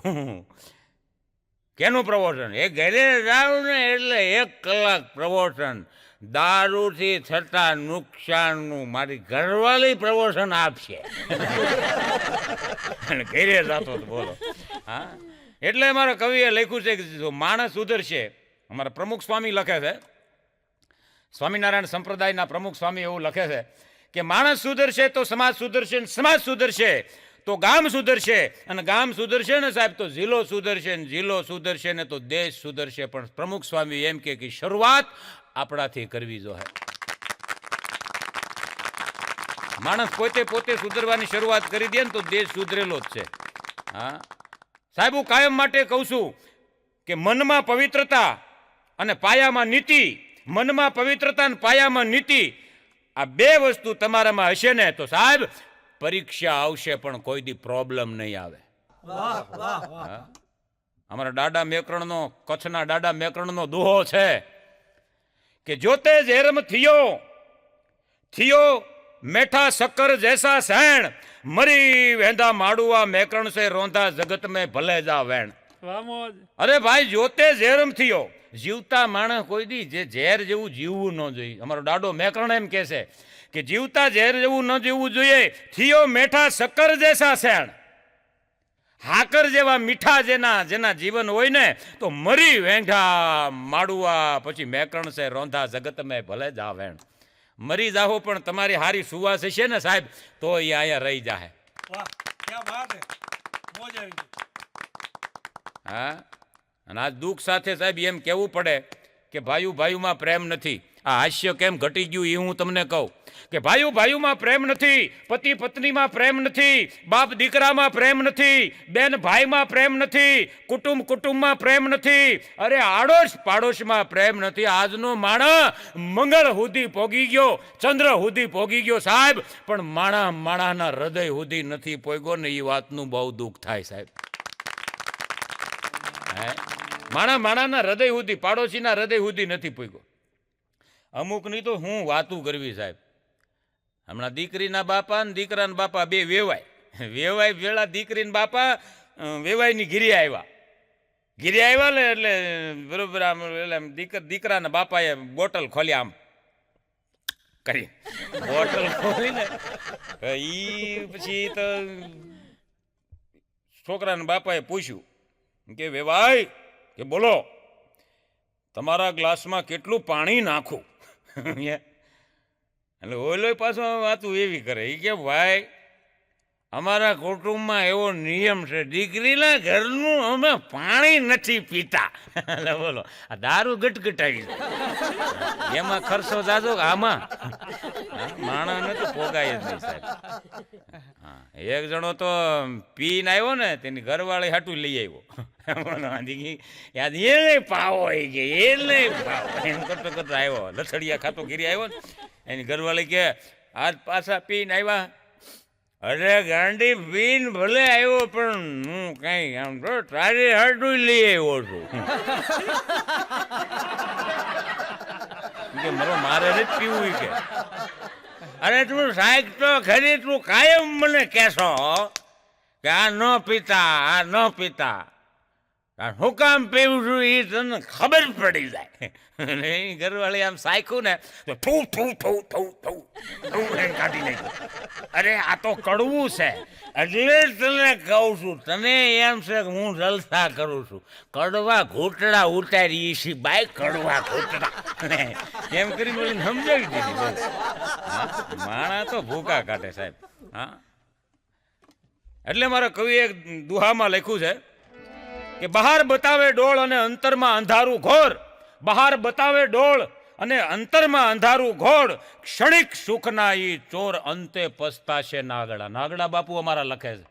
કેનું પ્રવચન? એ ઘરે જાઉં ને એટલે 1 કલાક પ્રવચન. દારૂથી થતા નુકસાનનું મારી ઘરવાળી પ્રવચન આપશે. ઘરે જતો બોલો. હા, એટલે અમારા કવિએ લખ્યું છે કે જો માણસ સુધરશે, અમારા પ્રમુખ સ્વામી લખે છે, સ્વામિનારાયણ સંપ્રદાયના પ્રમુખ સ્વામી એવું લખે છે કે માણસ સુધરશે તો સમાજ સુધરશે, સમાજ સુધરશે તો ગામ સુધરશે, અને ગામ સુધરશે ને સાહેબ તો જિલ્લો સુધરશે, ને જિલ્લો સુધરશે ને તો દેશ સુધરશે. પણ પ્રમુખ સ્વામી એમ કે શરૂઆત આપણાથી કરવી જોઈએ. માણસ પોતે સુધરવાની શરૂઆત કરી દે ને તો દેશ સુધરેલો જ છે. હા સાહેબ, હું કાયમ માટે કહું છું કે મનમાં પવિત્રતા અને પાયામાં નીતિ, મનમાં પવિત્રતા અને પાયામાં નીતિ આ બે વસ્તુ તમારામાં હશે ને તો સાહેબ પરીક્ષા આવશે પણ કોઈ દી પ્રોબ્લેમ નહીં આવે. હા? અમારા દાદા મેકરણનો, કચ્છના દાદા મેકરણનો દોહો છે કે જોતે ઝેરમ થયો મેઠા શક્કર જૈસા સૈણ, મરી વેંધા માડુઆ મેકરણ સે રોંધા જગત મેં ભલે જા વેણ. અરે ભાઈ જોતે ઝેરમ થયો, જીવતા માણસ કોઈ દી જે ઝેર જેવું જીવવું ન જોઈએ. અમારો દાડો મેકરણ એમ કહે છે કે જીવતા ઝેર જેવું ન જીવવું જોઈએ. થયો મેઠા શક્કર જૈસા સૈણ, હાકર જેવા મીઠા જેના જીવન હોય ને તો મરી વેંઢા માડુઆ પછી મેકરણ છે રોંધા જગત મેં ભલે જા વેણ. મરી જાહો પણ તમારી હારી સુવાસ હશે ને સાહેબ તો એ અહીંયા રહી જાહે. હા, અને આ દુઃખ સાથે સાહેબ એમ કહેવું પડે કે ભાઈઓ ભાઈઓમાં પ્રેમ નથી. આ હાસ્ય કેમ ઘટી ગયું એ હું તમને કહું કે ભાઈઓ ભાઈઓમાં પ્રેમ નથી, પતિ પત્નીમાં પ્રેમ નથી, બાપ દીકરામાં પ્રેમ નથી, બેન ભાઈમાં પ્રેમ નથી, કુટુંબમાં પ્રેમ નથી, અરે આડોશ પાડોશમાં પ્રેમ નથી. આજનો માણસ મંગળ સુધી પોગી ગયો, ચંદ્ર સુધી પોગી ગયો સાહેબ, પણ માણાના હૃદય સુધી નથી પોગ્યો ને એ વાતનું બહુ દુઃખ થાય સાહેબ. માણાના હૃદય સુધી, પાડોશીના હૃદય સુધી નથી પોગ્યો. અમુકની તો હું વાતું કરવી સાહેબ. હમણાં દીકરીના બાપા ને દીકરાના બાપા બે વેવાય વેળા દીકરીના બાપા વેવાયની ઘીરે આવ્યા ને એટલે બરોબર આમ એટલે દીકરાના બાપાએ બોટલ ખોલી આમ કરી બોટલ ખોલીને ઈ પછી તો છોકરાના બાપાએ પૂછ્યું કે વેવાય કે બોલો તમારા ગ્લાસમાં કેટલું પાણી નાખું? એટલે ઓલો પાછો વાતું એવી કરે એ કે ભાઈ અમારા કુટુંબમાં એવો નિયમ છે, દીકરીના ઘરનું અમે પાણી નથી પીતા. એટલે બોલો આ દારૂ ગટગટાવી એમાં ખર્ચો જાજો આમાં માણસને તો પોગાય જ નહીં સાહેબ. હા, એક જણો તો પીને આવ્યો ને તેની ઘરવાળી હાટું લઈ આવ્યો. એને પાવો કે એને પાવો એમ કરતો આવ્યો, લથડિયા ખાતો ઘીરી આવ્યો ને એની ઘરવાળી કે આજ પાછા પીને આવ્યા. અરે ગાંડી પીને ભલે આવ્યો પણ હું કઈ આમ તો તારી હાટું લઈ આવ્યો છું કે મારે નથી પીવું કે. અરે તું સાહેબ તો ખરી, તું કાયમ મને કહેશો કે આ ન પીતા હું કામ પીવું છું એ તને ખબર પડી જાય. એ ઘરવાળી આમ સાયખું ને તો કાઢી નાખ્યું. અરે આ તો કડવું છે એટલે તને કહું છું, તને એમ છે કે હું જલસા કરું છું. કડવા ઘૂંટડા ઉતારી છે બાય, કડવા ઘૂંટડા એમ કરીને બોલીને સમજાવી દીધી. માણા તો ભૂકા કાઢે સાહેબ. હા, એટલે મારા કવિ એક દુહામાં લખ્યું છે કે બહાર બતાવે ડોળ અને અંતરમાં અંધારું ઘોર, બહાર બતાવે ડોળ અને અંતરમાં અંધારું ઘોર, ક્ષણિક સુખના ઈ ચોર અંતે પસ્તાશે નાગડા. નાગડા બાપુ અમારા લખે છે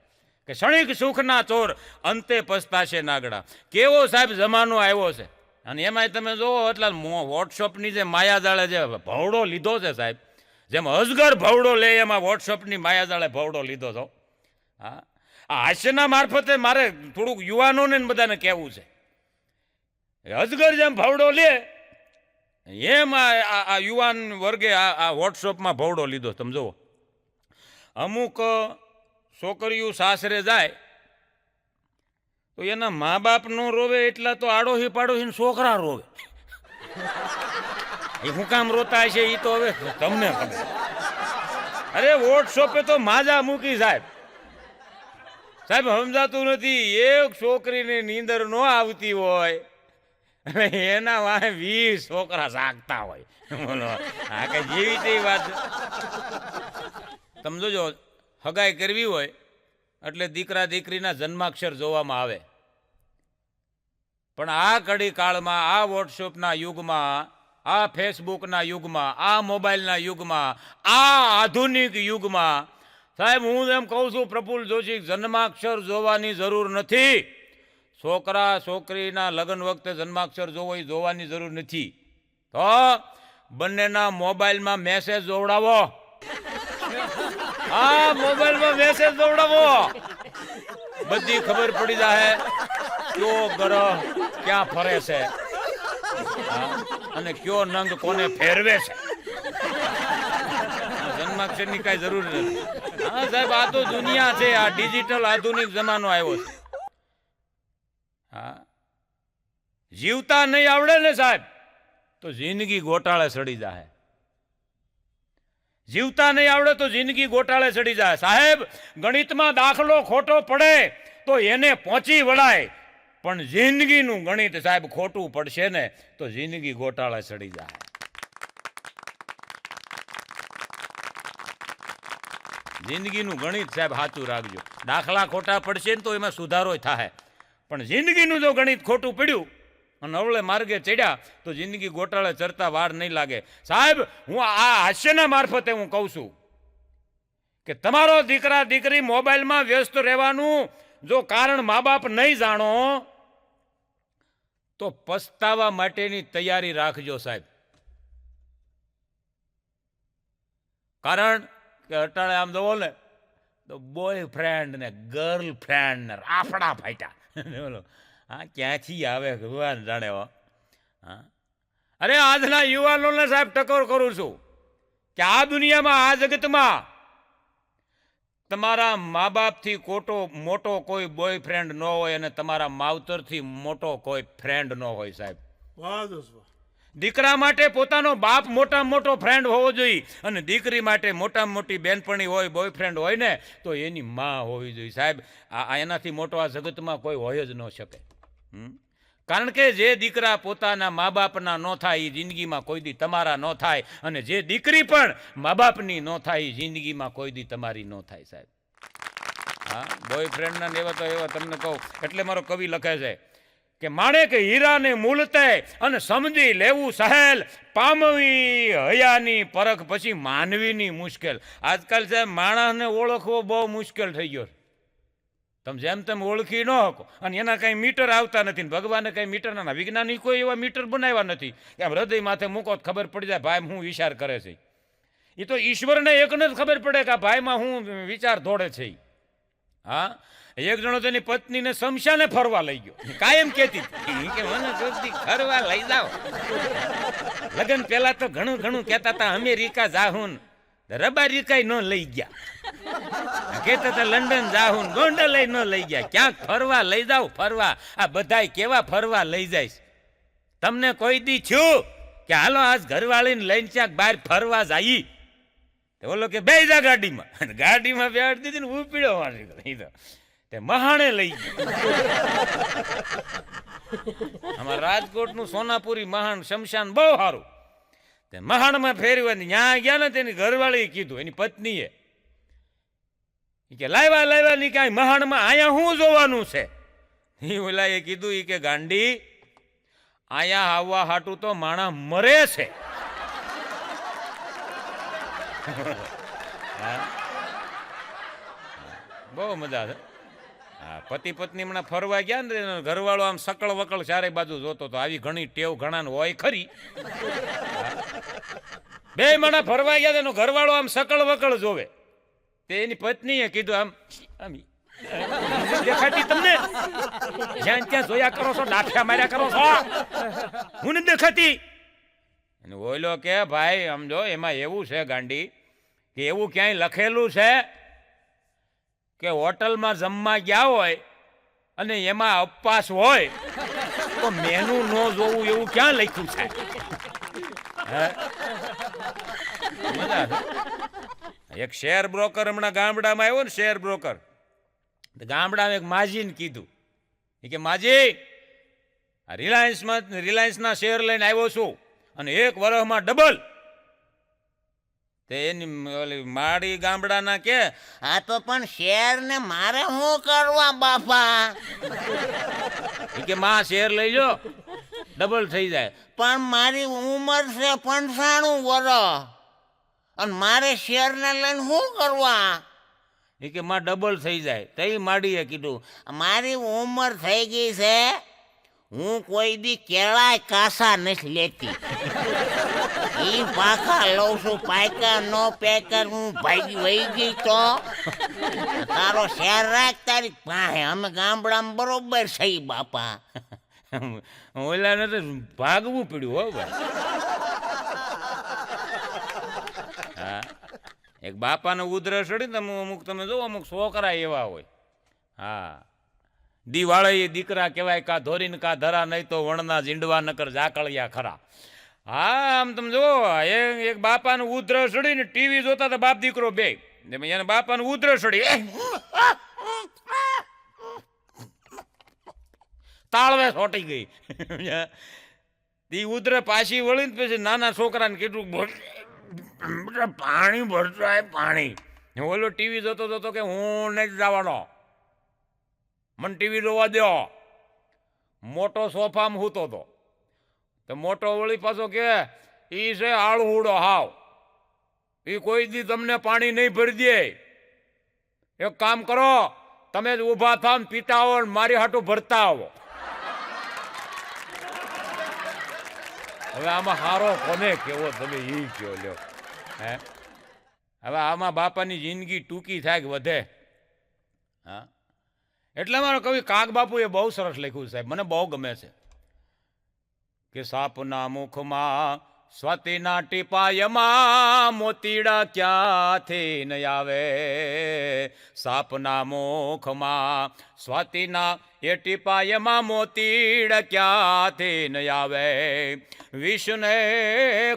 કે ક્ષણિક સુખના ચોર અંતે પસ્તાશે નાગડા. કેવો સાહેબ જમાનો આવ્યો છે. અને એમાંય તમે જોવો એટલે વોટ્સઅપની જે માયાજાળે જે ભવડો લીધો છે સાહેબ, જેમ અજગર ભવડો લે એમાં વોટ્સઅપની માયાજાળે ભવડો લીધો છો. હા, આ હાસ્યના મારફતે મારે થોડુંક યુવાનોને બધાને કહેવું છે, અજગર જેમ ભવડો લે એમ આ યુવાન વર્ગે આ વોટ્સઅપમાં ભવડો લીધો. તમે જુઓ, અમુક છોકરીઓ સાસરે જાય તો એના મા બાપ નો રોવે એટલા તો આડોશી પાડોશી છોકરા રોવે. એ હું કામ રોતા હશે એ તો હવે તમને ખબર. અરે વોટ્સઅપે તો માજા મૂકી સાહેબ સમજાતું નથી. એક છોકરીને નીંદર ન આવતી હોય અને એના વાહે 20 છોકરા જાગતા હોય. બોલો આ કઈ જેવી તેવી વાત. તમે જોજો, હગાઈ કરવી હોય એટલે દીકરા દીકરીના જન્માક્ષર જોવામાં આવે, પણ આ કડી કાળમાં, આ વોટ્સઅપના યુગમાં, આ ફેસબુકના યુગમાં, આ મોબાઈલના યુગમાં, આ આધુનિક યુગમાં સાહેબ હું એમ કહું છું પ્રફુલ્લ જોશી, જન્માક્ષર જોવાની જરૂર નથી. છોકરા છોકરીના લગ્ન વખતે જન્માક્ષર જોવાની જરૂર નથી. તો બંનેના મોબાઈલમાં મેસેજ જોવડાવો. હા, મોબાઈલમાં મેસેજ જોવડાવો. બધી ખબર પડી જાય કયો ગ્રહ ક્યાં ફરે છે, હા, અને કયો નંગ કોને ફેરવે છે. જન્માક્ષરની કઈ જરૂર નથી. હા સાહેબ, આ તો દુનિયા છે, આ ડિજિટલ આધુનિક જમાનો આવ્યો છે. હા, જીવતા નહીં આવડે ને સાહેબ તો જિંદગી ગોટાળે સડી જાય. જીવતા નહીં આવડે તો જિંદગી ગોટાળે ચડી જાય. સાહેબ, ગણિતમાં દાખલો ખોટો પડે તો એને પહોંચી વળાય, પણ જિંદગીનું ગણિત સાહેબ ખોટું પડશે ને તો જિંદગી ગોટાળે ચડી જાય. જિંદગીનું ગણિત સાહેબ સાચું રાખજો. દાખલા ખોટા પડશે ને તો એમાં સુધારો થાય, પણ જિંદગીનું જો ગણિત ખોટું પડ્યું અને અવળે માર્ગે ચડ્યા તો જિંદગી ગોટાળે ચડતા વાર નહીં લાગે. સાહેબ, હું આ હાસ્યના મારફતે હું કહું છું કે તમારો દીકરા દીકરી મોબાઈલમાં વ્યસ્ત રહેવાનું જો કારણ મા બાપ નહીં જાણો તો પસ્તાવા માટેની તૈયારી રાખજો સાહેબ. કારણ કે અટાણે આમ જોવો ને તો બોયફ્રેન્ડ ને ગર્લફ્રેન્ડ ને રાફડા ફાટ્યા. બોલો, હા, ક્યાંથી આવે ભગવાન જાણે. હા, અરે આજના યુવાનોને સાહેબ ટકોર કરું છું કે આ દુનિયામાં, આ જગતમાં તમારા મા બાપથી મોટો કોઈ બોયફ્રેન્ડ ન હોય અને તમારા માવતરથી મોટો કોઈ ફ્રેન્ડ ન હોય સાહેબ. દીકરા માટે પોતાનો બાપ મોટામાં મોટો ફ્રેન્ડ હોવો જોઈએ અને દીકરી માટે મોટામાં મોટી બેનપણી હોય, બોયફ્રેન્ડ હોય ને તો એની માં હોવી જોઈએ સાહેબ. આ એનાથી મોટો આ જગતમાં કોઈ હોય જ ન શકે. કારણ કે જે દીકરા પોતાના મા બાપના ન થાય એ જિંદગીમાં કોઈ દી તમારા ન થાય, અને જે દીકરી પણ મા બાપની ન થાય એ જિંદગીમાં કોઈ દી તમારી ન થાય સાહેબ. હા, બોયફ્રેન્ડના એવા તો એવા તમને કહું. એટલે મારો કવિ લખે છે કે માણેક હીરાને મૂલતે અને સમજી લેવું સહેલ, પામવી હયાની પરખ પછી માનવીની મુશ્કેલ. આજકાલ સાહેબ માણસને ઓળખવો બહુ મુશ્કેલ થઈ ગયો. તમે જેમ તેમ ઓળખી ન શકો, અને એના કંઈ મીટર આવતા નથી. ભગવાને કંઈ મીટરના, વૈજ્ઞાનિકો એવા મીટર બનાવ્યા નથી કે આમ હૃદય માથે મૂકો તો ખબર પડી જાય ભાઈ હું વિચાર કરે છે. એ તો ઈશ્વરને એકને જ ખબર પડે કે આ ભાઈમાં હું વિચાર દોડે છે. હા, એક જણો તેની પત્નીને શમશાને ફરવા લઈ ગયો. કાયમ કહેતી કે મને જોતી ફરવા લઈ જાઓ. લગ્ન પહેલા તો ઘણું ઘણું કહેતા હતા અમેરિકા જાહુન, રબારિકાઈ ન લઈ ગયા. કહેતા હતા લંડન જાહુન, ગોંડલ ન લઈ ગયા. ક્યાંક ફરવા લઈ જાઓ, ફરવા. આ બધાય કેવા ફરવા લઈ જાય. તમને કોઈ દી થયું કે હાલો આજ ઘરવાળીને લઈને ક્યાંક બહાર ફરવા જાય? ઓલો કે બે જા ગાડીમાં, ગાડીમાં બેહાડી દીધી ને ઉપીડો મારી તે મહાણે લઈ ગયો. અમારા રાજકોટનું સોનાપુરી મહાણ શમશાન બહુ સારું. તે મહાણમાં ફેરવાની ત્યાં ગયા ને તેની ઘરવાળીએ કીધું, એની પત્નીએ કે લાવ્યા ની કાંઈ મહાણમાં અહીંયા શું જોવાનું છે? એ ઓલાએ કીધું એ કે ગાંડી, અહીંયા આવવા હાટું તો માણસ મરે છે. બહુ મજા છે. હા, પતિ પત્ની હમણાં ફરવા ગયા ને ઘરવાળો આમ સકળ વકળ ચારે બાજુ જોતો તો. આવી ઘણી ટેવ ઘણાને હોય ખરી. બે માણા ફરવા ગયા તેનો ઘરવાળો આમ સકળ વકળ જોવે. તે એની પત્નીએ કીધું આમ આમ દેખાતી તમને? જ્યાં ત્યાં જોયા કરો છો, લાઠિયા માર્યા કરો છો, હું નથી દેખાતી? અને ઓલો કે ભાઈ સમજો એમાં એવું છે ગાંડી કે એવું ક્યાંય લખેલું છે કે હોટલમાં જમવા ગયા હોય અને એમાં ઉપવાસ હોય તો મેનુ ન જોવું એવું ક્યાં લખ્યું છે? એક શેર બ્રોકર હમણાં ગામડામાં આવ્યો ને, શેર બ્રોકર. ગામડામાં એક માજીને કીધું કે માજી, રિલાયન્સના શેર લઈને આવ્યો છું અને 1 વર્ષમાં ડબલ. તે એની ઓલી માડી ગામડાના કે આ તો પણ શેર ને મારે શું કરવા બાપા? કે માં શેર લઈ લો, ડબલ થઈ જાય. પણ મારી ઉંમર છે 95 વર્ષ અને મારે શેર ને લઈને શું કરવા? એ કે માં ડબલ થઈ જાય. તઈ માડીએ કીધું મારી ઉંમર થઈ ગઈ છે, હું કોઈ દી કેળાય કાસા નથી લેતી. ઈ પાખા લઉં છું, પાયકા નો પેકર હું ભાગી વહી ગઈ તો તારો શેર રાખ તારી પાસે. અમે ગામડામાં બરોબર છે બાપા. ઓલાને તો ભાગવું પડ્યું હો ભાઈ. હા, એક બાપાને ઉધરસ ચડી ને અમુક તમે જો અમુક છોકરા એવા હોય. હા, દિવાળે દીકરા કહેવાય, કા ધોરીને કા ધરા, નહીં તો વણના ઝીંડવા નકર ઝાકળિયા ખરા. હા, આમ તમે જો એક બાપાને ઉધરસ ચડી ને ટીવી જોતા હતા બાપ દીકરો બે, એને બાપાને ઉધરસ ચડી તાળવે છોટી ગઈ. ઈ ઉધરે પાછી વળીને પછી નાના છોકરાને કીધું પાણી ભરતો પાણી. ઓલો ટીવી જોતો જોતો કે હું નહીં જવાનો, મને ટીવી જોવા દો. મોટો સોફામાં સૂતો હતો તો મોટો વળી પાછો કે ઈ છે આળહુડો હાવ, ઈ કોઈ દી તમને પાણી નહીં ભરી દે. એક કામ કરો, તમે જ ઊભા થાવ પીતા આવો ને મારી હાટું ભરતા આવો. હવે આમાં હારો કોને કેવો તમે ઈ કયો લ્યો. હે, હવે આમાં બાપાની જિંદગી ટૂંકી થાય કે વધે. હા, એટલે મારો કવિ કાગ બાપુએ બહુ સરસ લખ્યું સાહેબ, મને બહુ ગમે છે કે સાપના મુખમાં સ્વાતિના ટીપાયમાં મોતીડા ક્યાંથી ન આવે. સાપના મુખમાં સ્વાતિના એ ટીપાયમાં મોતીડા ક્યાંથી ન આવે. વિષને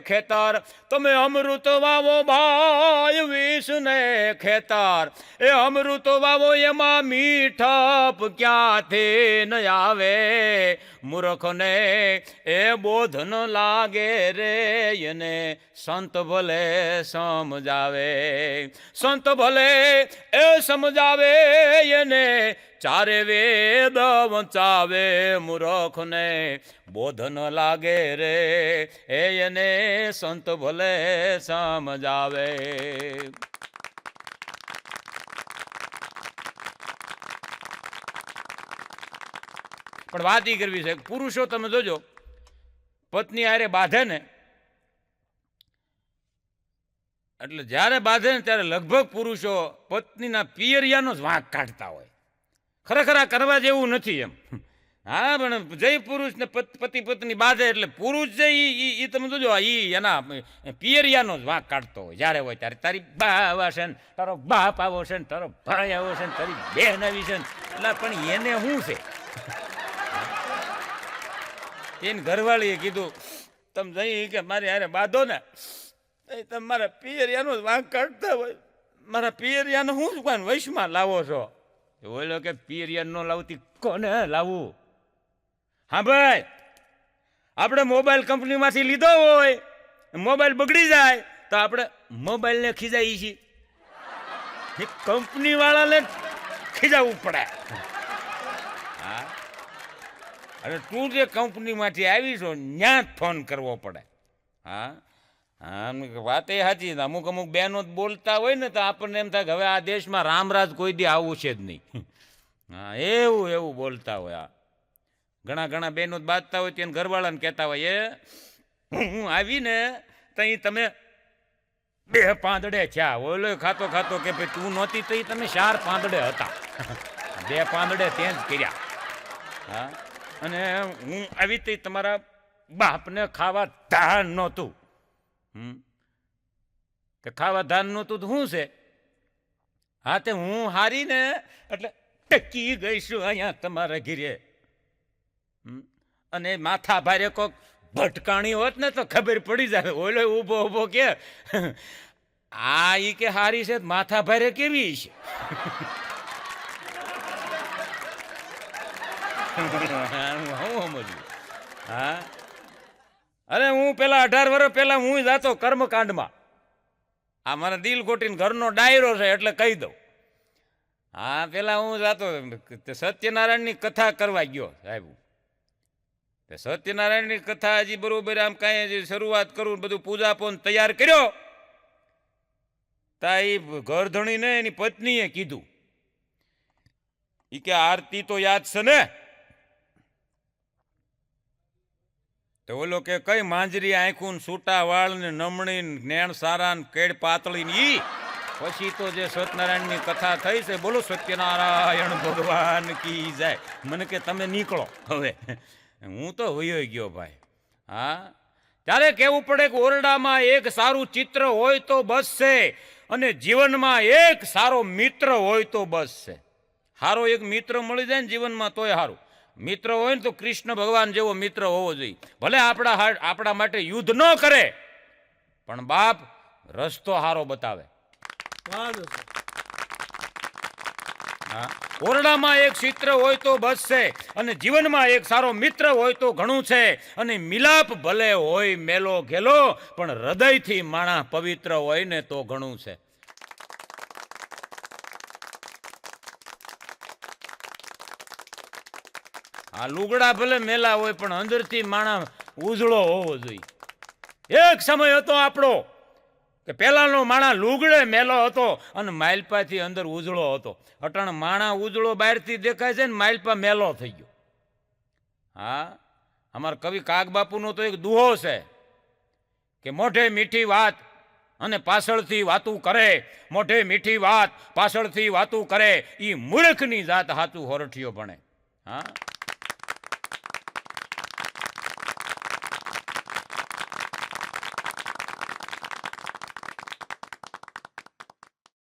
ખેતર તમે અમૃત વાવો ભાઈ, વિષને ખેતર એ અમૃત વાવો, એમાં મીઠપ ક્યાંથી ન આવે. મૂર્ખને એ બોધ ન લાગે રે, એને સંત ભલે સમજાવે. સંત ભલે એ સમજાવે, એને ચારે વેદ વંચાવે. મૂર્ખને બોધ ન લાગે રે, એને સંત ભલે સમજાવે. પણ વાત એ કરવી છે, પુરુષો તમે જોજો પત્ની હારે બાંધે ને, એટલે જ્યારે બાંધે ને ત્યારે લગભગ પુરુષો પત્નીના પિયરિયાનો જ વાંક કાઢતા હોય. ખરેખર આ કરવા જેવું નથી એમ. હા, પણ જે પુરુષને પતિ પત્ની બાંધે એટલે પુરુષ જે એ તમે જોજો એ એના પિયરિયાનો જ વાંક કાઢતો હોય. જ્યારે હોય ત્યારે તારી બા આવશે ને, તારો બાપ આવો છે ને, તારો ભાઈ આવો છે ને, તારી બહેન આવી છે ને, એટલે પણ એને શું છે. એને ઘરવાળીએ કીધું તમે જઈ કે મારી હારે બાંધો ને, તમે મારા પિયરિયાનો જ વાંક કાઢતા હોય. મારા પિયરિયાનો શું કોણ વૈશમાં લાવો છો? બોલો કે પિયરિયા ન લાવતી કોને લાવવું? હા ભાઈ, આપણે મોબાઈલ કંપનીમાંથી લીધો હોય, મોબાઈલ બગડી જાય તો આપણે મોબાઈલને ખીજાઈએ છીએ, કંપની વાળાને ખીજાવવું પડે. હા, અને તું જે કંપનીમાંથી આવી છો ત્યાં જ ફોન કરવો પડે. હા હા, વાત એ સાચી. અમુક અમુક બહેનો બોલતા હોય ને તો આપણને એમ થાય કે હવે આ દેશમાં રામરાજ કોઈ દી આવું છે જ નહીં. હા, એવું એવું બોલતા હોય. આ ઘણા ઘણા બહેનો બાંધતા હોય તેને ઘરવાળાને કહેતા હોય એ હું આવીને તઈ તમે 2 પાંદડે થયા. ઓલો ખાતો ખાતો કે ભાઈ તું નહોતી તો તમે 4 પાંદડે હતા, 2 પાંદડે ત્યાં જ કર્યા. હા, અને હું આવી તો તમારા બાપને ખાવા ધાન નહોતું. કે ખાવા ધાન નહોતું તો શું છે? હા, તે હું હારીને એટલે ટકી ગઈશું અહીંયા તમારા ઘીરે. અને માથા ભારે કોક ભટકાણી હોત ને તો ખબર પડી જાય. ઓલો ઊભો ઊભો કે આ ઈ કે હારી છે, માથા ભારે કેવી છે? હા, અરે હું પેલા 18 વર્ષ પહેલા હું જાતો કર્મકાંડમાં. આ મારા દિલ ખોટીને ઘરનો ડાયરો છે એટલે કહી દઉં. હા, પેલા હું જાતો સત્યનારાયણની કથા કરવા ગયો સાહેબ. સત્યનારાયણની કથા હજી બરોબર આમ કાંઈ શરૂઆત કરું, બધું પૂજા પોન તૈયાર કર્યો તા એ ઘરધણીને એની પત્નીએ કીધું ઈ કે આરતી તો યાદ છે ને? તો તો ઓલો કે કઈ માંજરી આંખું ને સૂટા વાળ ને નમણી ને નેણ સારા ને કેડ પાતળી ને ઈ પછી તો જે સત્યનારાયણની કથા થઈ છે, બોલો સત્યનારાયણ ભગવાન કી જાય. મને કે તમે નીકળો હવે, હું તો વયો ગયો ભાઈ. હા, ત્યારે કહેવું પડે કે ઓરડામાં એક સારું ચિત્ર હોય તો બસ છે, અને જીવનમાં એક સારો મિત્ર હોય તો બસ છે. સારો એક મિત્ર મળી જાય ને જીવનમાં તોય સારું. મિત્ર હોય ને તો કૃષ્ણ ભગવાન જેવો મિત્ર હોવો જોઈએ. ભલે આપણા માટે યુદ્ધ ન કરે, પણ બાપ રસ્તો સારો બતાવે. હા, ઓરડામાં એક ચિત્ર હોય તો બસ છે, અને જીવનમાં એક સારો મિત્ર હોય તો ઘણું છે. અને મિલાપ ભલે હોય મેલો ઘેલો, પણ હૃદયથી માણસ પવિત્ર હોય ને તો ઘણું છે. આ લુગડા ભલે મેલા હોય, પણ અંદરથી માણસ ઉજળો હોવો જોઈએ. એક સમય હતો આપણો કે પહેલાનો માણા લુગડે મેલો હતો અને માલપાથી અંદર ઉજળો હતો. અટાણ માણા ઉજળો બહારથી દેખાય છે ને માલપા મેલો થઈ ગયો. હા, અમારા કવિ કાગબાપુનો તો એક દુહો છે કે મોઢે મીઠી વાત અને પાછળથી વાતું કરે, મોઢે મીઠી વાત પાછળથી વાતું કરે, ઈ મૂર્ખની જાત હાચું હોરઠિયો ભણે. હા,